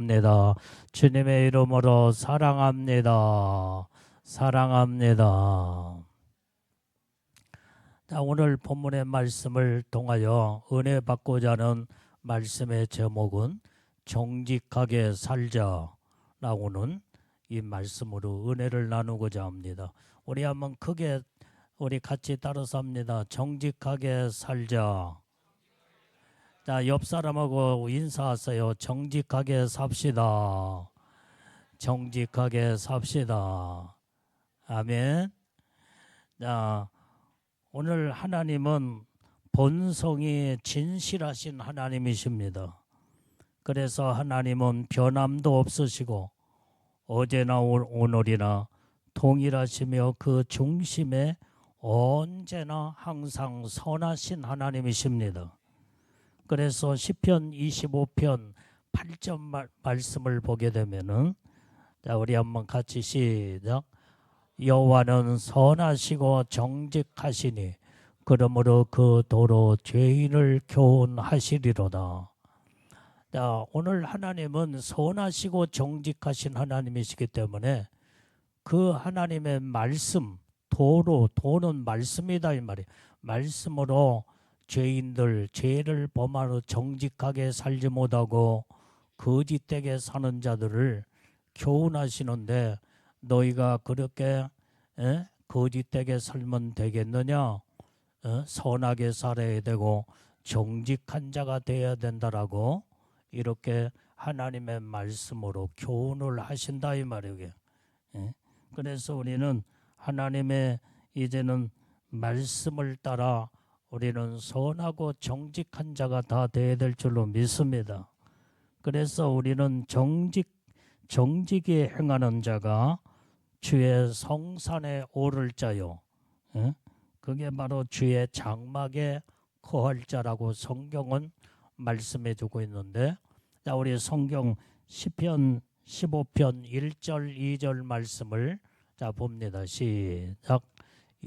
합니다. 주님의 이름으로 사랑합니다. 사랑합니다. 자, 오늘 본문의 말씀을 통하여 은혜 받고자 하는 말씀의 제목은 정직하게 살자라고는 이 말씀으로 은혜를 나누고자 합니다. 우리 한번 크게 우리 같이 따라서 합니다. 정직하게 살자. 자, 옆 사람하고 인사하세요. 정직하게 삽시다. 정직하게 삽시다. 아멘. 자, 오늘 하나님은 본성이 진실하신 하나님이십니다. 그래서 하나님은 변함도 없으시고 어제나 오늘이나 동일하시며 그 중심에 언제나 항상 선하신 하나님이십니다. 그래서 시편 25편 8절 말씀을 보게 되면은, 자, 우리 한번 같이 시작. 여호와는 선하시고 정직하시니 그러므로 그 도로 죄인을 교훈하시리로다. 자, 오늘 하나님은 선하시고 정직하신 하나님이시기 때문에 그 하나님의 말씀, 도는 말씀이다 이 말이에요. 말씀으로 죄인들 죄를 범하여 정직하게 살지 못하고 거짓되게 사는 자들을 교훈하시는데, 너희가 그렇게 거짓되게 살면 되겠느냐? 선하게 살아야 되고 정직한 자가 되어야 된다라고 이렇게 하나님의 말씀으로 교훈을 하신다 이 말이에요. 그래서 우리는 하나님의 이제는 말씀을 따라 우리는 선하고 정직한 자가 다 되어야 될 줄로 믿습니다. 그래서 우리는 정직히 행하는 자가 주의 성산에 오를 자요. 그게 바로 주의 장막에 거할 자라고 성경은 말씀해 주고 있는데, 자, 우리 성경 시편 15편 1절 2절 말씀을 자 봅니다. 시작.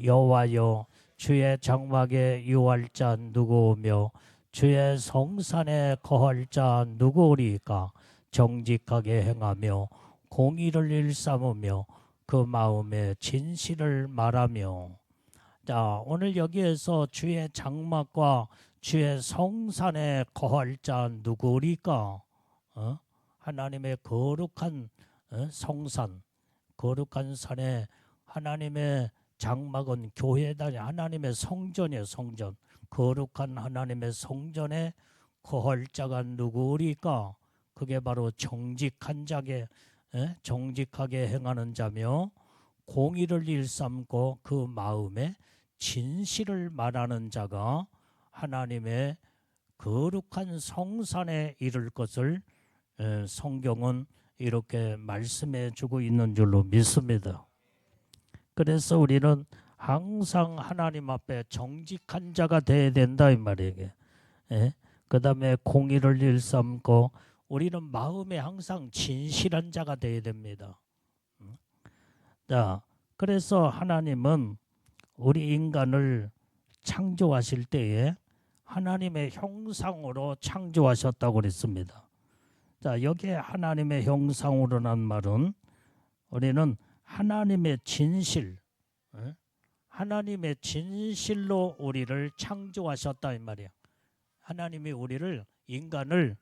여호와여, 주의 장막에 유할 자 누구오며 주의 성산에 거할 자 누구오리까? 정직하게 행하며 공의를 일삼으며 그 마음에 진실을 말하며. 자, 오늘 여기에서 주의 장막과 주의 성산에 거할 자 누구리까? 하나님의 거룩한 성산, 거룩한 산에 하나님의 장막은 교회다. 하나님의 성전이에요. 성전. 거룩한 하나님의 성전에 거할 자가 누구리까? 그게 바로 정직한 자게, 정직하게 행하는 자며 공의를 일삼고 그 마음에 진실을 말하는 자가 하나님의 거룩한 성산에 이를 것을 성경은 이렇게 말씀해 주고 있는 줄로 믿습니다. 그래서 우리는 항상 하나님 앞에 정직한 자가 되어야 된다 이 말이에요. 그 다음에 공의를 일삼고 우리는 마음에 항상 진실한 자가 되어야 됩니다. 자, 그래서 하나님은 우리 인간을 창조하실 때에 하나님의 형상으로 창조하셨다고 그랬습니다. 자, 여기에 하나님의 형상으로란 말은 우리는 하나님의 진실, 하나님의 진실로 우리를 창조하셨다 이 말이야. 하나님이 우리를 인간을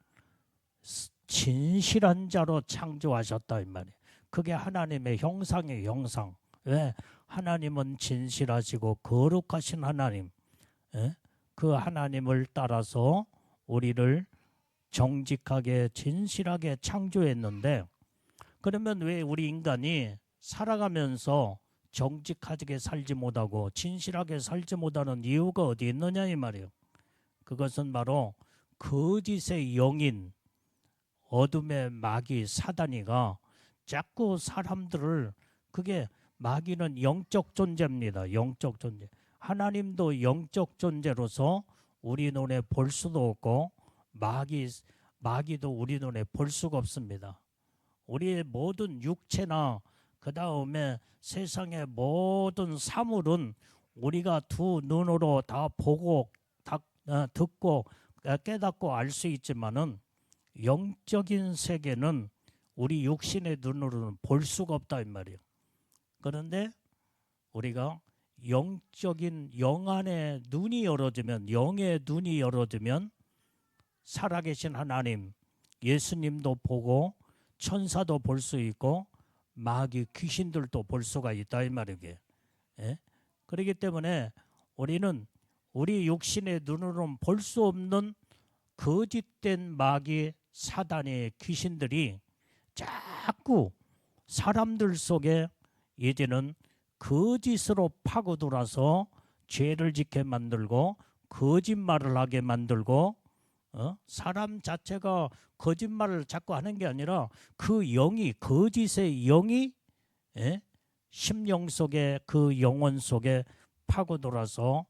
진실한 자로 창조하셨다 이 말이야. 그게 하나님의 형상의 형상. 왜? 하나님은 진실하시고 거룩하신 하나님. 그 하나님을 따라서 우리를 정직하게 진실하게 창조했는데, 그러면 왜 우리 인간이 살아가면서 정직하게 살지 못하고 진실하게 살지 못하는 이유가 어디 있느냐 이 말이에요. 그것은 바로 거짓의 영인 어둠의 마귀 사단이가 자꾸 사람들을, 그게 마귀는 영적 존재입니다. 영적 존재. 하나님도 영적 존재로서 우리 눈에 볼 수도 없고 마귀도 우리 눈에 볼 수가 없습니다. 우리의 모든 육체나 그 다음에 세상의 모든 사물은 우리가 두 눈으로 다 보고 다 듣고 깨닫고 알 수 있지만은 영적인 세계는 우리 육신의 눈으로는 볼 수가 없다 이 말이에요. 그런데 우리가 영적인 영 안에 눈이 열어지면, 영의 눈이 열어지면 살아계신 하나님, 예수님도 보고 천사도 볼 수 있고 마귀 귀신들도 볼 수가 있다 이 말이에요. 예? 그렇기 때문에 우리는 우리 육신의 눈으로는 볼 수 없는 거짓된 마귀, 사단의 귀신들이 자꾸 사람들 속에 이제는 거짓으로 파고들어서 죄를 짓게 만들고 거짓말을 하게 만들고, 사람 자체가 거짓말을 자꾸 하는 게 아니라 그 영이, 거짓의 영이, 심령 속에, 그 영혼 속에 파고들어서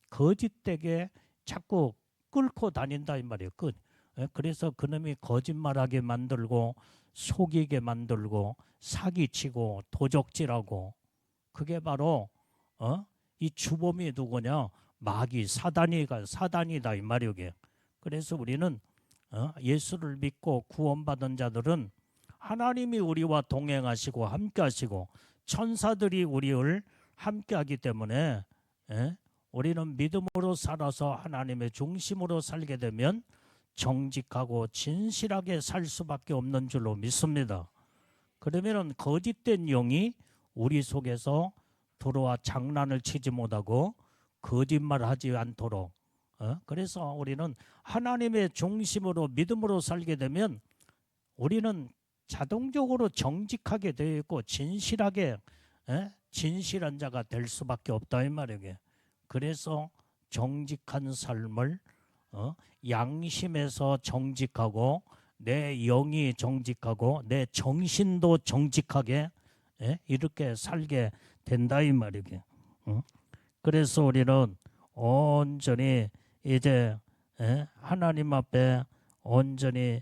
거짓되게 자꾸 끌고 다닌다 이 말이에요. 그래서 그놈이 거짓말하게 만들고 속이게 만들고 사기치고 도적질하고, 그게 바로 이 주범이 누구냐? 마귀, 사단이다 이 말이에요. 그래서 우리는 예수를 믿고 구원받은 자들은 하나님이 우리와 동행하시고 함께하시고 천사들이 우리를 함께하기 때문에 우리는 믿음으로 살아서 하나님의 중심으로 살게 되면 정직하고 진실하게 살 수밖에 없는 줄로 믿습니다. 그러면 거짓된 영이 우리 속에서 들어와 장난을 치지 못하고 거짓말하지 않도록, 그래서 우리는 하나님의 중심으로 믿음으로 살게 되면 우리는 자동적으로 정직하게 되어 있고 진실하게, 진실한 자가 될 수밖에 없다 이 말이에요. 그래서 정직한 삶을 양심에서 정직하고 내 영이 정직하고 내 정신도 정직하게 이렇게 살게 된다 이 말이에요. 그래서 우리는 온전히 이제 하나님 앞에 온전히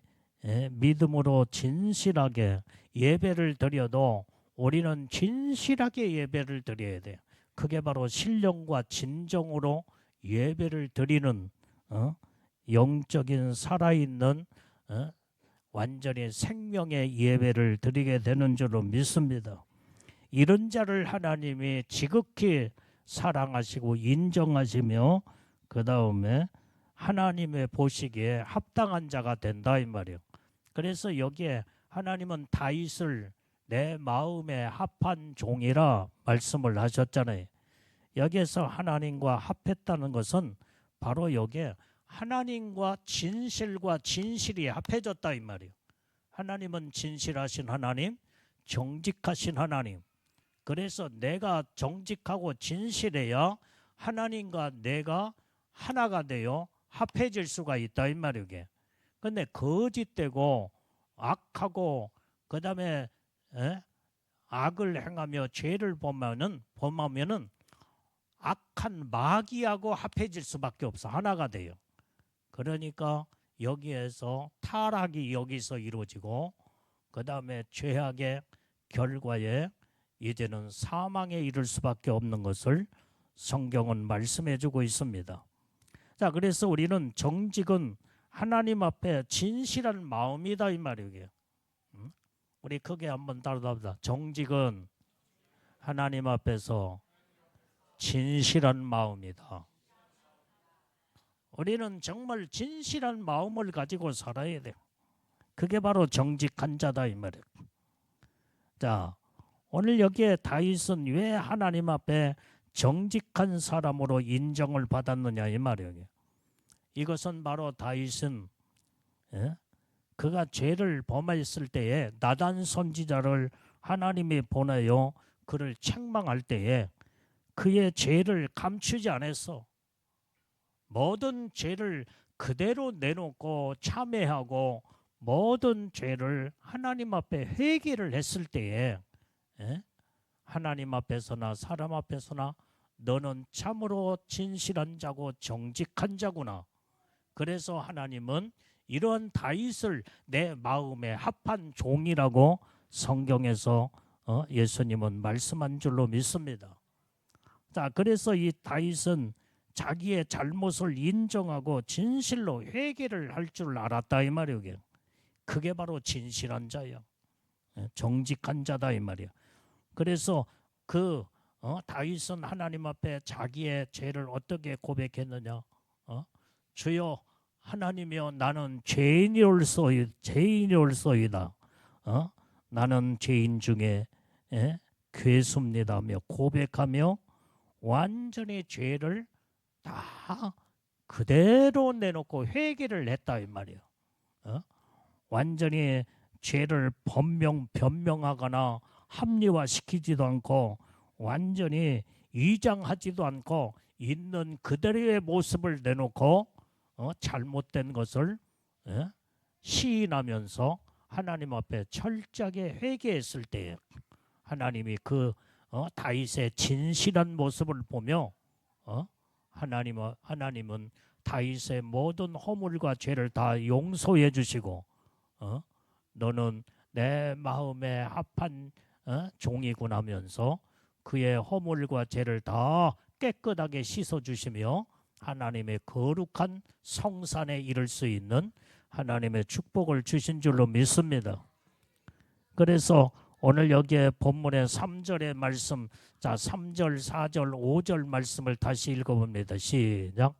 믿음으로 진실하게 예배를 드려도 우리는 진실하게 예배를 드려야 돼요. 그게 바로 신령과 진정으로 예배를 드리는 영적인 살아있는 완전히 생명의 예배를 드리게 되는 줄로 믿습니다. 이런 자를 하나님이 지극히 사랑하시고 인정하시며 그 다음에 하나님의 보시기에 합당한 자가 된다 이 말이에요. 그래서 여기에 하나님은 다윗을 내 마음에 합한 종이라 말씀을 하셨잖아요. 여기에서 하나님과 합했다는 것은 바로 여기에 하나님과 진실과 진실이 합해졌다 이 말이에요. 하나님은 진실하신 하나님, 정직하신 하나님. 그래서 내가 정직하고 진실해야 하나님과 내가 하나가 되어 합해질 수가 있다 이 말이에요. 근데 거짓되고 악하고 그다음에 악을 행하며 죄를 범하면은 악한 마귀하고 합해질 수밖에 없어. 하나가 돼요. 그러니까 여기에서 타락이 여기서 이루어지고 그 다음에 죄악의 결과에 이제는 사망에 이를 수밖에 없는 것을 성경은 말씀해 주고 있습니다. 자, 그래서 우리는 정직은 하나님 앞에 진실한 마음이다 이 말이에요. 우리 크게 한번 따라합시다. 정직은 하나님 앞에서 진실한 마음이다. 우리는 정말 진실한 마음을 가지고 살아야 돼요. 그게 바로 정직한 자다 이 말이에요. 자, 오늘 여기에 다윗은 왜 하나님 앞에 정직한 사람으로 인정을 받았느냐 이 말이에요. 이것은 바로 다윗은 그가 죄를 범했을 때에 나단 선지자를 하나님이 보내어 그를 책망할 때에 그의 죄를 감추지 않았어. 모든 죄를 그대로 내놓고 참회하고 모든 죄를 하나님 앞에 회개를 했을 때에 하나님 앞에서나 사람 앞에서나 너는 참으로 진실한 자고 정직한 자구나. 그래서 하나님은 이러한 다윗을 내 마음에 합한 종이라고 성경에서 예수님은 말씀한 줄로 믿습니다. 자, 그래서 이 다윗은 자기의 잘못을 인정하고 진실로 회개를 할 줄 알았다 이 말이에요. 그게 바로 진실한 자야. 정직한 자다 이 말이야. 그래서 다윗은 하나님 앞에 자기의 죄를 어떻게 고백했느냐? 주여 하나님이여 나는 죄인이올소이다. 나는 죄인 중에 괴수입니다며 고백하며 완전히 죄를 다 그대로 내놓고 회개를 했다 이 말이에요. 완전히 죄를 변명하거나 합리화시키지도 않고 완전히 위장하지도 않고 있는 그대로의 모습을 내놓고 잘못된 것을 시인하면서 하나님 앞에 철저하게 회개했을 때에 하나님이 다윗의 진실한 모습을 보며 하나님은 다윗의 모든 허물과 죄를 다 용서해 주시고 너는 내 마음에 합한 종이구나 하면서 그의 허물과 죄를 다 깨끗하게 씻어주시며 하나님의 거룩한 성산에 이를 수 있는 하나님의 축복을 주신 줄로 믿습니다. 그래서 오늘 여기에 본문의 3절의 말씀, 자 3절, 4절, 5절 말씀을 다시 읽어봅니다. 시작.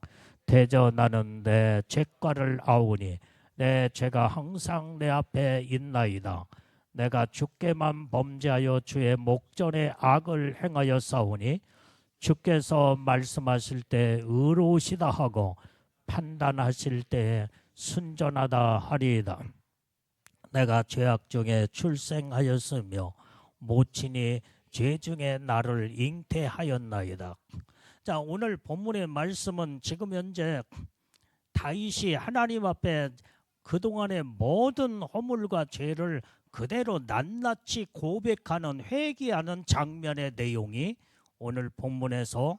대저 나는 내 죄과를 아우니 내 죄가 항상 내 앞에 있나이다. 내가 주께만 범죄하여 주의 목전에 악을 행하여 싸우니 주께서 말씀하실 때 의로우시다 하고 판단하실 때 순전하다 하리이다. 내가 죄악 중에 출생하였으며 모친이 죄 중에 나를 잉태하였나이다. 자, 오늘 본문의 말씀은 지금 현재 다윗이 하나님 앞에 그동안의 모든 허물과 죄를 그대로 낱낱이 고백하는 회개하는 장면의 내용이 오늘 본문에서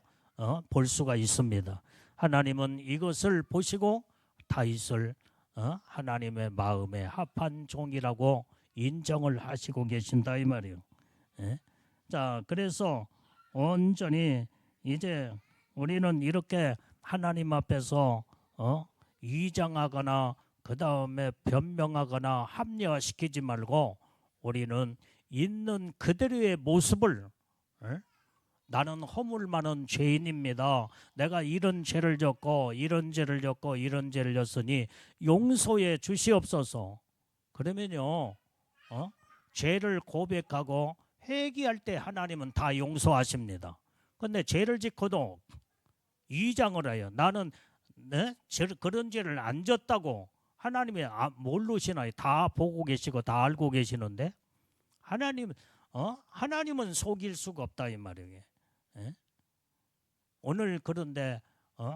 볼 수가 있습니다. 하나님은 이것을 보시고 다윗을 하나님의 마음에 합한 종이라고 인정을 하시고 계신다 이 말이에요. 자, 그래서 온전히 이제 우리는 이렇게 하나님 앞에서 위장하거나 그 다음에 변명하거나 합리화시키지 말고 우리는 있는 그대로의 모습을 나는 허물 많은 죄인입니다. 내가 이런 죄를 졌고 이런 죄를 졌고 이런 죄를 졌으니 용서해 주시옵소서. 그러면요 죄를 고백하고 회개할 때 하나님은 다 용서하십니다. 그런데 죄를 짓고도 위장을 해요. 나는 그런 죄를 안 졌다고 하나님이 모르시나요? 다 보고 계시고 다 알고 계시는데 하나님은 속일 수가 없다 이 말이에요. 오늘 그런데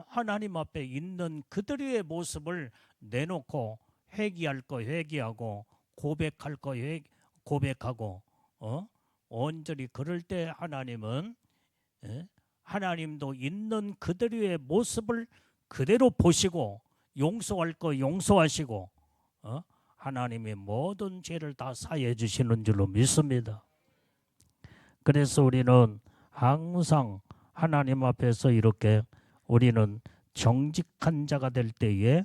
하나님 앞에 있는 그들의 모습을 내놓고 회개할 거 회개하고 고백할 거 고백하고 온전히 그럴 때 하나님은 하나님도 있는 그들의 모습을 그대로 보시고 용서할 거 용서하시고 하나님이 모든 죄를 다 사해 주시는 줄로 믿습니다. 그래서 우리는 항상 하나님 앞에서 이렇게 우리는 정직한 자가 될 때에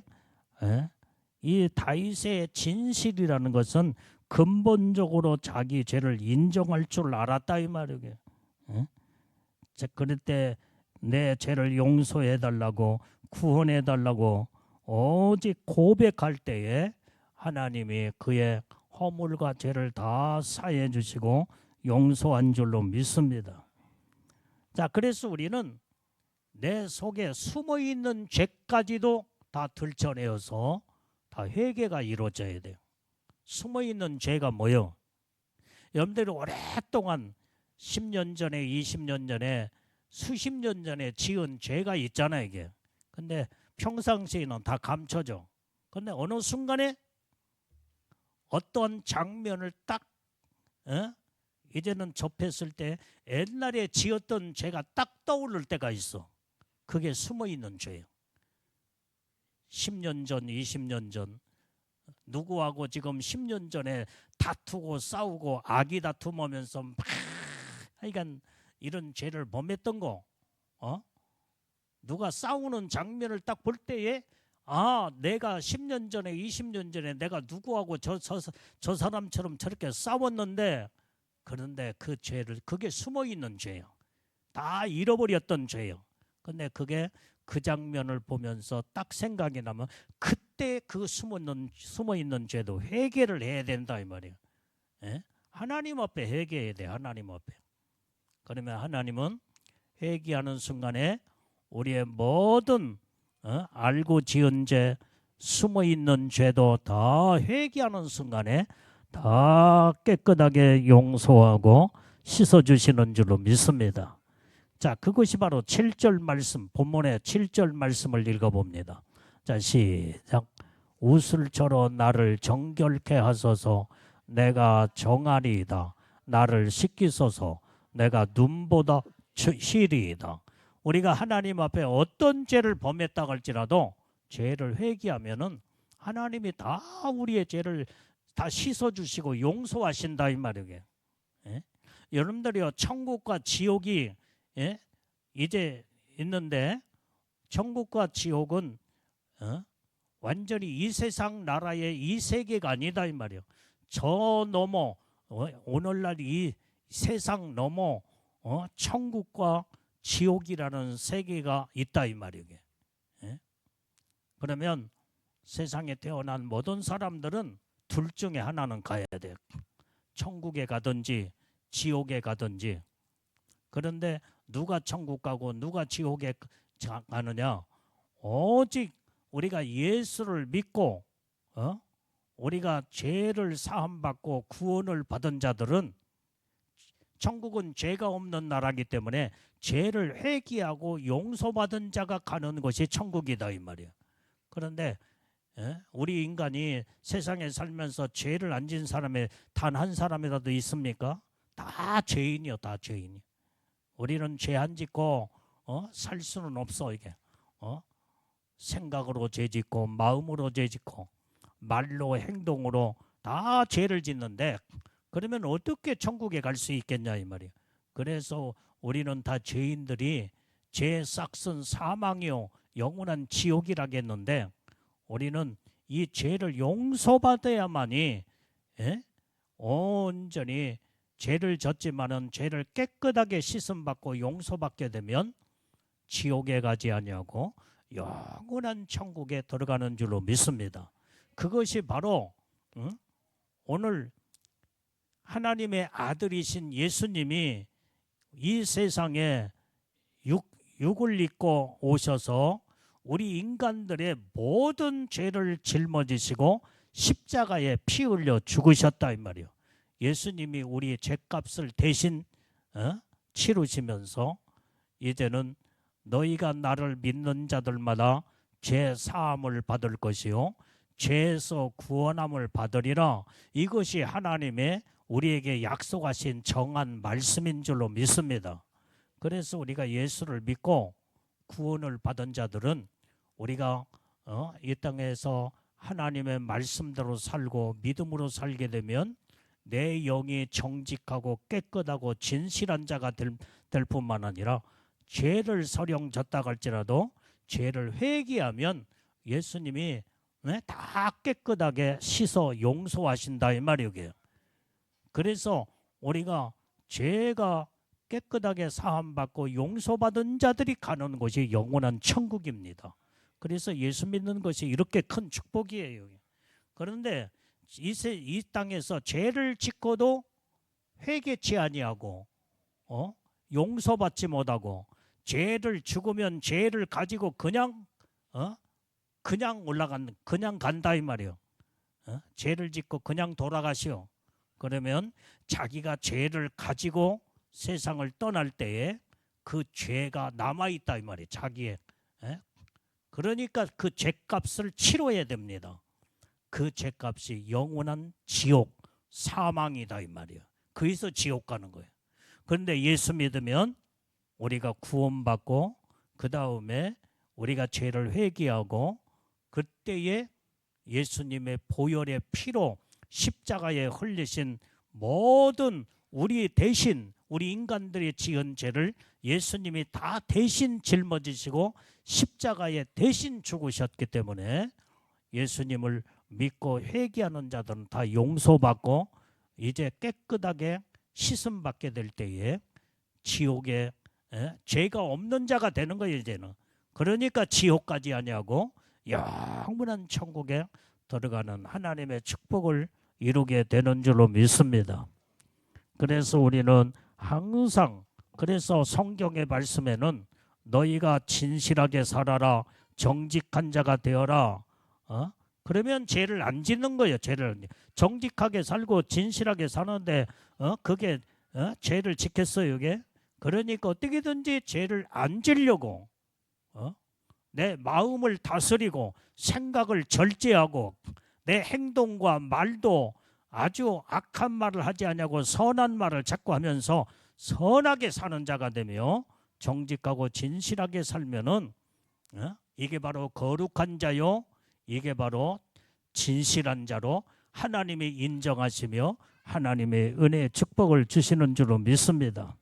이 다윗의 진실이라는 것은 근본적으로 자기 죄를 인정할 줄 알았다 이 말이에요. 그럴 때 내 죄를 용서해 달라고 구원해 달라고 오직 고백할 때에 하나님이 그의 허물과 죄를 다 사해 주시고 용서한 줄로 믿습니다. 자, 그래서 우리는 내 속에 숨어 있는 죄까지도 다 들춰내어서 다 회개가 이루어져야 돼요. 숨어 있는 죄가 뭐요? 여러분들이 오랫동안 10년 전에 20년 전에 수십 년 전에 지은 죄가 있잖아요 이게. 근데 평상시에는 다 감춰져. 근데 어느 순간에 어떤 장면을 딱 이제는 접했을 때 옛날에 지었던 죄가 딱 떠오를 때가 있어. 그게 숨어있는 죄예요. 10년 전 20년 전 누구하고 지금 10년 전에 다투고 싸우고 악의 다툼하면서 막 하여간 이런 죄를 범했던 거 누가 싸우는 장면을 딱 볼 때에 아, 내가 10년 전에 20년 전에 내가 누구하고 저 사람처럼 저렇게 싸웠는데, 그런데 그 죄를, 그게 숨어 있는 죄요. 다 잃어버렸던 죄요. 근데 그게 그 장면을 보면서 딱 생각이 나면 그때 그 숨어 있는 죄도 회개를 해야 된다 이 말이에요. 예? 하나님 앞에 회개해야 돼. 하나님 앞에. 그러면 하나님은 회개하는 순간에 우리의 모든 알고 지은 죄, 숨어 있는 죄도 다 회개하는 순간에 다 깨끗하게 용서하고 씻어주시는 줄로 믿습니다. 자, 그것이 바로 7절 말씀, 본문의 7절 말씀을 읽어봅니다. 자, 시작. 우슬처럼 나를 정결케 하소서. 내가 정하리이다. 나를 씻기소서. 내가 눈보다 희리이다. 우리가 하나님 앞에 어떤 죄를 범했다 할지라도 죄를 회개하면은 하나님이 다 우리의 죄를 다 씻어주시고 용서하신다 이 말이에요. 예? 여러분들이요, 천국과 지옥이 이제 있는데, 천국과 지옥은 완전히 이 세상 나라의 이 세계가 아니다 이 말이에요. 저 넘어 오늘날 이 세상 넘어 천국과 지옥이라는 세계가 있다 이 말이에요. 그러면 세상에 태어난 모든 사람들은 둘 중에 하나는 가야 돼요. 천국에 가든지 지옥에 가든지. 그런데 누가 천국 가고 누가 지옥에 가느냐? 오직 우리가 예수를 믿고 우리가 죄를 사함받고 구원을 받은 자들은, 천국은 죄가 없는 나라이기 때문에 죄를 회개하고 용서받은 자가 가는 것이 천국이다 이 말이에요. 그런데 우리 인간이 세상에 살면서 죄를 안 진 사람이 단 한 사람이라도 있습니까? 다 죄인이요, 다 죄인이. 우리는 죄 안 짓고 살 수는 없어. 이게 생각으로 죄 짓고 마음으로 죄 짓고 말로 행동으로 다 죄를 짓는데, 그러면 어떻게 천국에 갈 수 있겠냐 이 말이에요. 그래서 우리는 다 죄인들이 죄 싹슨 사망이요 영원한 지옥이라겠는데, 우리는 이 죄를 용서받아야만이 온전히 죄를 졌지만은 죄를 깨끗하게 씻음받고 용서받게 되면 지옥에 가지 아니하고 영원한 천국에 들어가는 줄로 믿습니다. 그것이 바로 오늘 하나님의 아들이신 예수님이 이 세상에 육을 입고 오셔서 우리 인간들의 모든 죄를 짊어지시고 십자가에 피 흘려 죽으셨다 이 말이에요. 예수님이 우리의 죄값을 대신 치르시면서 이제는 너희가 나를 믿는 자들마다 죄 사함을 받을 것이요 죄에서 구원함을 받으리라. 이것이 하나님의 우리에게 약속하신 정한 말씀인 줄로 믿습니다. 그래서 우리가 예수를 믿고 구원을 받은 자들은 우리가 이 땅에서 하나님의 말씀대로 살고 믿음으로 살게 되면 내 영이 정직하고 깨끗하고 진실한 자가 될 뿐만 아니라, 죄를 서령 졌다 할지라도 죄를 회개하면 예수님이 다 깨끗하게 씻어 용서하신다 이 말이에요. 그래서 우리가 죄가 깨끗하게 사함받고 용서받은 자들이 가는 곳이 영원한 천국입니다. 그래서 예수 믿는 것이 이렇게 큰 축복이에요. 그런데 이 땅에서 죄를 짓고도 회개치 아니하고 용서받지 못하고 죄를 죽으면 죄를 가지고 그냥 그냥 간다 이 말이에요. 죄를 짓고 그냥 돌아가시오. 그러면 자기가 죄를 가지고 세상을 떠날 때에 그 죄가 남아있다 이 말이에요. 자기의. 그러니까 그 죄값을 치러야 됩니다. 그 죄값이 영원한 지옥, 사망이다 이 말이에요. 거기서 지옥 가는 거예요. 그런데 예수 믿으면 우리가 구원받고 그 다음에 우리가 죄를 회개하고 그때에 예수님의 보혈의 피로 십자가에 흘리신 모든 우리 대신 우리 인간들이 지은 죄를 예수님이 다 대신 짊어지시고 십자가에 대신 죽으셨기 때문에 예수님을 믿고 회개하는 자들은 다 용서받고 이제 깨끗하게 씻음받게 될 때에 지옥에 죄가 없는 자가 되는 거예요. 이제는. 그러니까 지옥까지 아니하고 영원한 천국에 들어가는 하나님의 축복을 이루게 되는 줄로 믿습니다. 그래서 우리는 항상, 그래서 성경의 말씀에는 너희가 진실하게 살아라, 정직한 자가 되어라. 그러면 죄를 안 짓는 거예요. 죄를 정직하게 살고 진실하게 사는데 그게 죄를 지켰어요. 이게. 그러니까 어떻게든지 죄를 안 지려고 내 마음을 다스리고 생각을 절제하고 내 행동과 말도 아주 악한 말을 하지 않냐고 선한 말을 자꾸 하면서 선하게 사는 자가 되며 정직하고 진실하게 살면은 이게 바로 거룩한 자요, 이게 바로 진실한 자로 하나님이 인정하시며 하나님의 은혜의 축복을 주시는 줄로 믿습니다.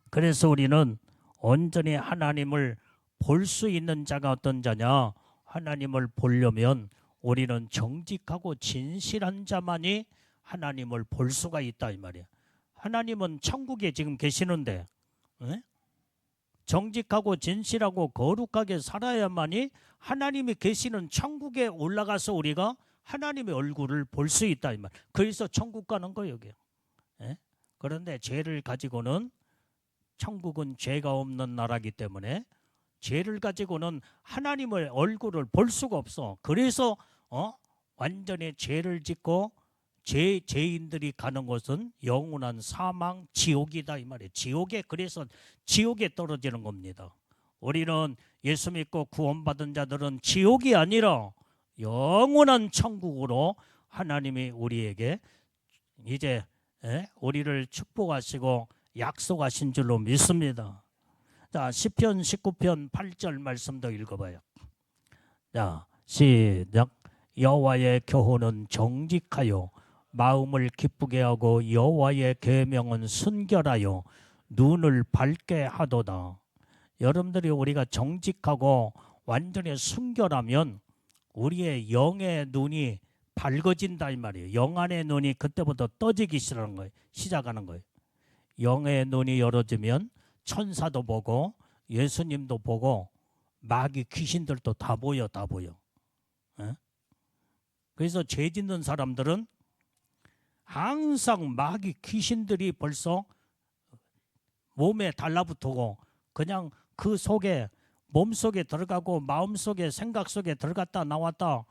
그래서 우리는 온전히 하나님을 볼 수 있는 자가 어떤 자냐? 하나님을 보려면 우리는 정직하고 진실한 자만이 하나님을 볼 수가 있다 이 말이야. 하나님은 천국에 지금 계시는데 정직하고 진실하고 거룩하게 살아야만이 하나님이 계시는 천국에 올라가서 우리가 하나님의 얼굴을 볼 수 있다 이 말. 그래서 천국 가는 거예요. 여기. 그런데 죄를 가지고는, 천국은 죄가 없는 나라이기 때문에 죄를 가지고는 하나님의 얼굴을 볼 수가 없어. 그래서 완전히 죄를 짓고 죄인들이 가는 곳은 영원한 사망, 지옥이다 이 말이에요. 지옥에, 그래서 지옥에 떨어지는 겁니다. 우리는 예수 믿고 구원받은 자들은 지옥이 아니라 영원한 천국으로 하나님이 우리에게 이제 우리를 축복하시고 약속하신 줄로 믿습니다. 자, 시편 19편 8절 말씀도 읽어봐요. 자, 시작. 여호와의 교훈은 정직하여 마음을 기쁘게 하고 여호와의 계명은 순결하여 눈을 밝게 하도다. 여러분들이 우리가 정직하고 완전히 순결하면 우리의 영의 눈이 밝아진다 이 말이에요. 영 안의 눈이 그때부터 떠지기 시작하는 거예요. 영의 눈이 열어지면 천사도 보고 예수님도 보고 마귀 귀신들도 다 보여. 그래서 죄 짓는 사람들은 항상 마귀 귀신들이 벌써 몸에 달라붙고 그냥 그 속에, 몸속에 들어가고 마음속에, 생각 속에 들어갔다 나왔다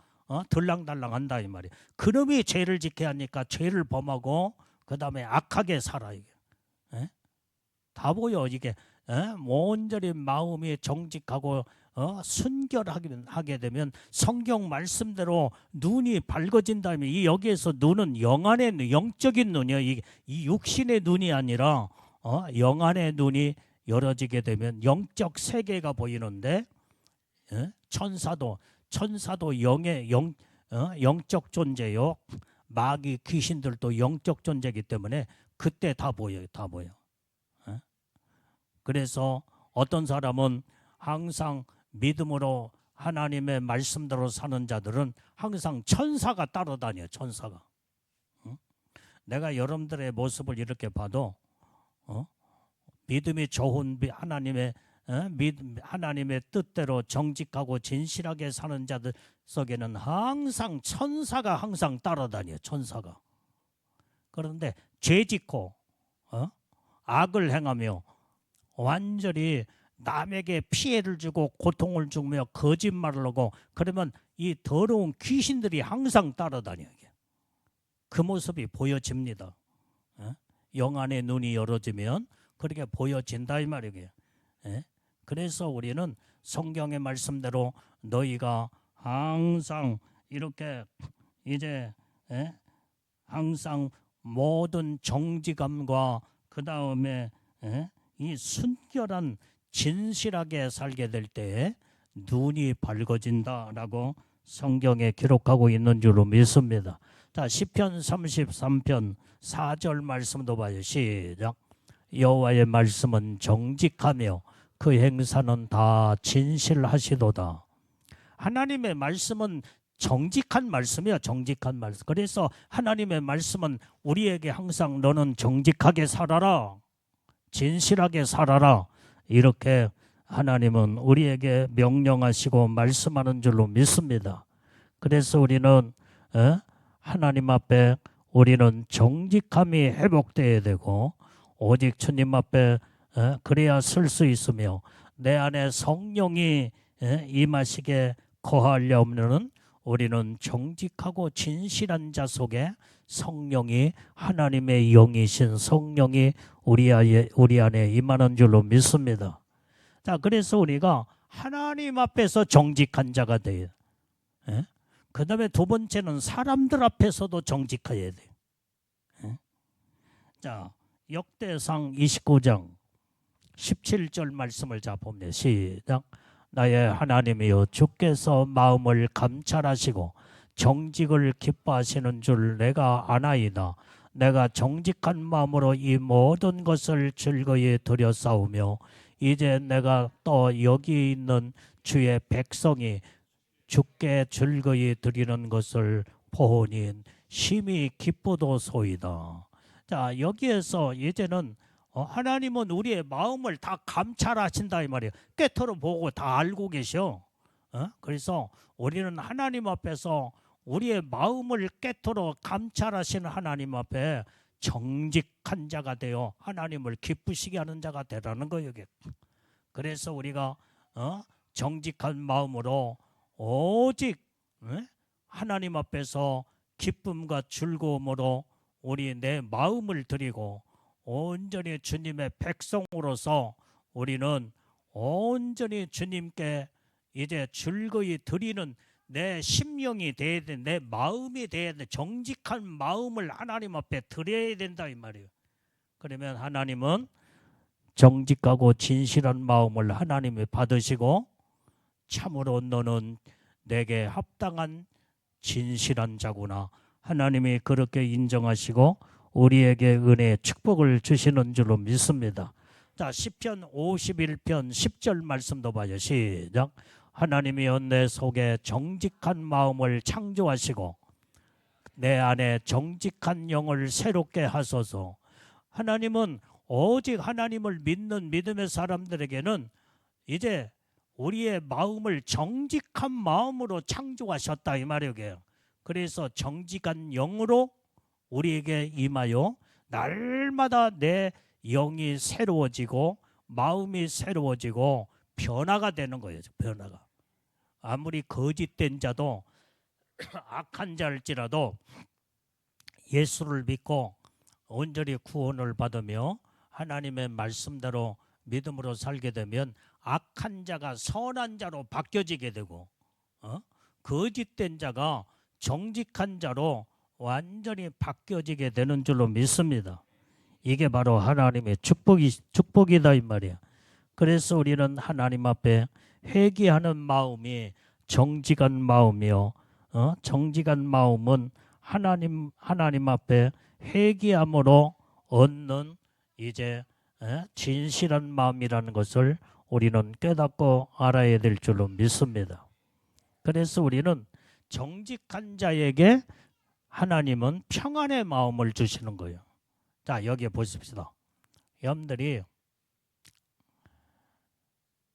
들랑달랑 한다 이 말이에요. 그놈이 죄를 짓게 하니까 죄를 범하고 그 다음에 악하게 살아요. 다 보여. 이게 온전히 마음이 정직하고 순결하게 되면 성경 말씀대로 눈이 밝아진 다음에 이 여기에서 눈은 영안의 영적인 눈이요. 이 육신의 눈이 아니라 영안의 눈이 열어지게 되면 영적 세계가 보이는데 천사도 영의 영적 존재요. 마귀 귀신들도 영적 존재이기 때문에 그때 다 보여요. 그래서 어떤 사람은 항상 믿음으로 하나님의 말씀대로 사는 자들은 항상 천사가 따라다녀요. 천사가. 내가 여러분들의 모습을 이렇게 봐도 믿음이 좋은 하나님의 뜻대로 정직하고 진실하게 사는 자들 속에는 항상 천사가 항상 따라다녀요. 천사가. 그런데 죄짓고 악을 행하며 완전히 남에게 피해를 주고 고통을 주며 거짓말을 하고 그러면 이 더러운 귀신들이 항상 따라다녀요. 그 모습이 보여집니다. 영안의 눈이 열어지면 그렇게 보여진다 이 말이에요. 그래서 우리는 성경의 말씀대로 너희가 항상 이렇게 이제 항상 모든 정직함과 그 다음에 이 순결한 진실하게 살게 될 때에 눈이 밝아진다라고 성경에 기록하고 있는 줄로 믿습니다. 자, 시편 33편 4절 말씀도 봐요. 시작. 여호와의 말씀은 정직하며 그 행사는 다 진실하시도다. 하나님의 말씀은 정직한 말씀이야. 정직한 말씀. 그래서 하나님의 말씀은 우리에게 항상 너는 정직하게 살아라, 진실하게 살아라, 이렇게 하나님은 우리에게 명령하시고 말씀하는 줄로 믿습니다. 그래서 우리는 하나님 앞에 우리는 정직함이 회복되어야 되고, 오직 주님 앞에 그래야 설 수 있으며, 내 안에 성령이 임하시게 거하려면 우리는 정직하고 진실한 자 속에 성령이, 하나님의 영이신 성령이 우리 안에 임하는 줄로 믿습니다. 자, 그래서 우리가 하나님 앞에서 정직한 자가 돼요. 그 다음에 두 번째는 사람들 앞에서도 정직해야 돼요. 자, 역대상 29장 17절 말씀을 자 봅니다. 시작. 나의 하나님이여, 주께서 마음을 감찰하시고 정직을 기뻐하시는 줄 내가 아나이다. 내가 정직한 마음으로 이 모든 것을 즐거이 드려싸우며, 이제 내가 또 여기 있는 주의 백성이 주께 즐거이 드리는 것을 보니 심히 기쁘도소이다. 자, 여기에서 이제는 하나님은 우리의 마음을 다 감찰하신다 이 말이에요. 꿰뚫어 보고 다 알고 계셔. 그래서 우리는 하나님 앞에서 우리의 마음을 꿰뚫어 감찰하시는 하나님 앞에 정직한 자가 되어 하나님을 기쁘시게 하는 자가 되라는 거예요. 그래서 우리가 정직한 마음으로 오직 하나님 앞에서 기쁨과 즐거움으로 우리 내 마음을 드리고, 온전히 주님의 백성으로서 우리는 온전히 주님께 이제 즐거이 드리는 내 심령이 돼야 돼, 내 마음이 돼야 돼. 정직한 마음을 하나님 앞에 드려야 된다 이 말이에요. 그러면 하나님은 정직하고 진실한 마음을 하나님이 받으시고, 참으로 너는 내게 합당한 진실한 자구나, 하나님이 그렇게 인정하시고 우리에게 은혜의 축복을 주시는 줄로 믿습니다. 자, 시편 51편 10절 말씀도 봐요. 시작. 하나님이여, 내 속에 정직한 마음을 창조하시고 내 안에 정직한 영을 새롭게 하소서. 하나님은 오직 하나님을 믿는 믿음의 사람들에게는 이제 우리의 마음을 정직한 마음으로 창조하셨다 이 말이에요. 그래서 정직한 영으로 우리에게 임하여 날마다 내 영이 새로워지고 마음이 새로워지고 변화가 되는 거예요. 변화가. 아무리 거짓된 자도 악한 자일지라도 예수를 믿고 온전히 구원을 받으며 하나님의 말씀대로 믿음으로 살게 되면 악한 자가 선한 자로 바뀌어지게 되고, 거짓된 자가 정직한 자로 완전히 바뀌어지게 되는 줄로 믿습니다. 이게 바로 하나님의 축복이다 이 말이야. 그래서 우리는 하나님 앞에 회개하는 마음이 정직한 마음이요, 정직한 마음은 하나님 앞에 회개함으로 얻는 이제 진실한 마음이라는 것을 우리는 깨닫고 알아야 될 줄로 믿습니다. 그래서 우리는 정직한 자에게 하나님은 평안의 마음을 주시는 거예요. 자, 여기 보십시다. 여러분들이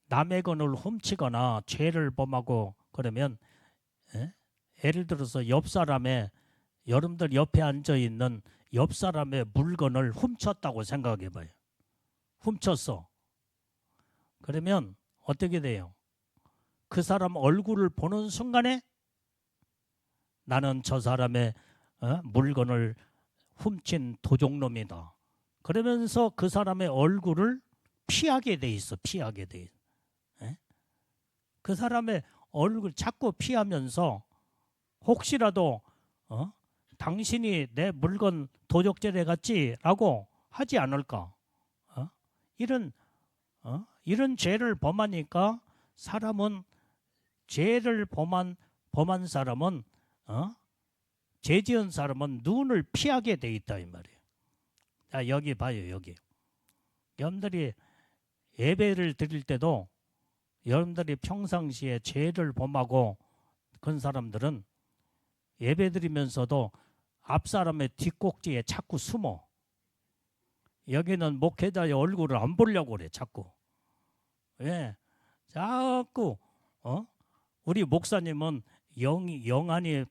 남의 건을 훔치거나 죄를 범하고 그러면 예를 들어서 여러분들 옆에 앉아있는 옆 사람의 물건을 훔쳤다고 생각해 봐요. 훔쳤어. 그러면 어떻게 돼요? 그 사람 얼굴을 보는 순간에 나는 저 사람의 물건을 훔친 도둑놈이다. 그러면서 그 사람의 얼굴을 피하게 돼 있어. 피하게 돼 있어. 그 사람의 얼굴 자꾸 피하면서 혹시라도 당신이 내 물건 도적질해 갔지라고 하지 않을까? 이런 죄를 범하니까 사람은 죄를 범한 사람은 죄 지은 사람은 눈을 피하게 돼 있다 이 말이에요. 자, 여기 봐요. 여기 여러분들이 예배를 드릴 때도 여러분들이 평상시에 죄를 범하고 그런 사람들은 예배 드리면서도 앞 사람의 뒷꼭지에 자꾸 숨어. 여기는 목회자의 얼굴을 안 보려고 그래 자꾸. 왜? 자꾸 우리 목사님은 영안이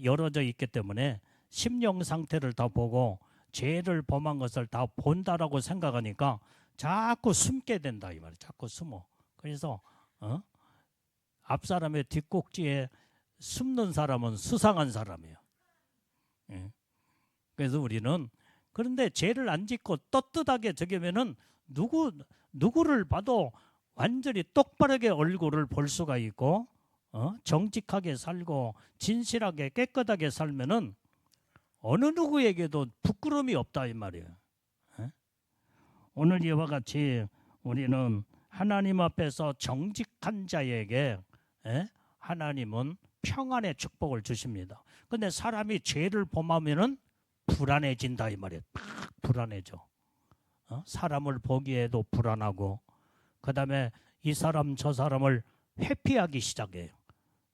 열어져 있기 때문에 심령 상태를 다 보고 죄를 범한 것을 다 본다라고 생각하니까 자꾸 숨게 된다 이 말이야. 자꾸 숨어. 그래서 앞 사람의 뒷꼭지에 숨는 사람은 수상한 사람이에요. 예. 그래서 우리는 그런데 죄를 안 짓고 떳떳하게 저기면은 누구를 봐도 완전히 똑바르게 얼굴을 볼 수가 있고 정직하게 살고 진실하게 깨끗하게 살면은 어느 누구에게도 부끄러움이 없다 이 말이에요. 예? 오늘 이와 같이 우리는 하나님 앞에서 정직한 자에게 하나님은 평안의 축복을 주십니다. 근데 사람이 죄를 범하면은 불안해진다 이 말이에요. 막 불안해져. 사람을 보기에도 불안하고 그 다음에 이 사람 저 사람을 회피하기 시작해요.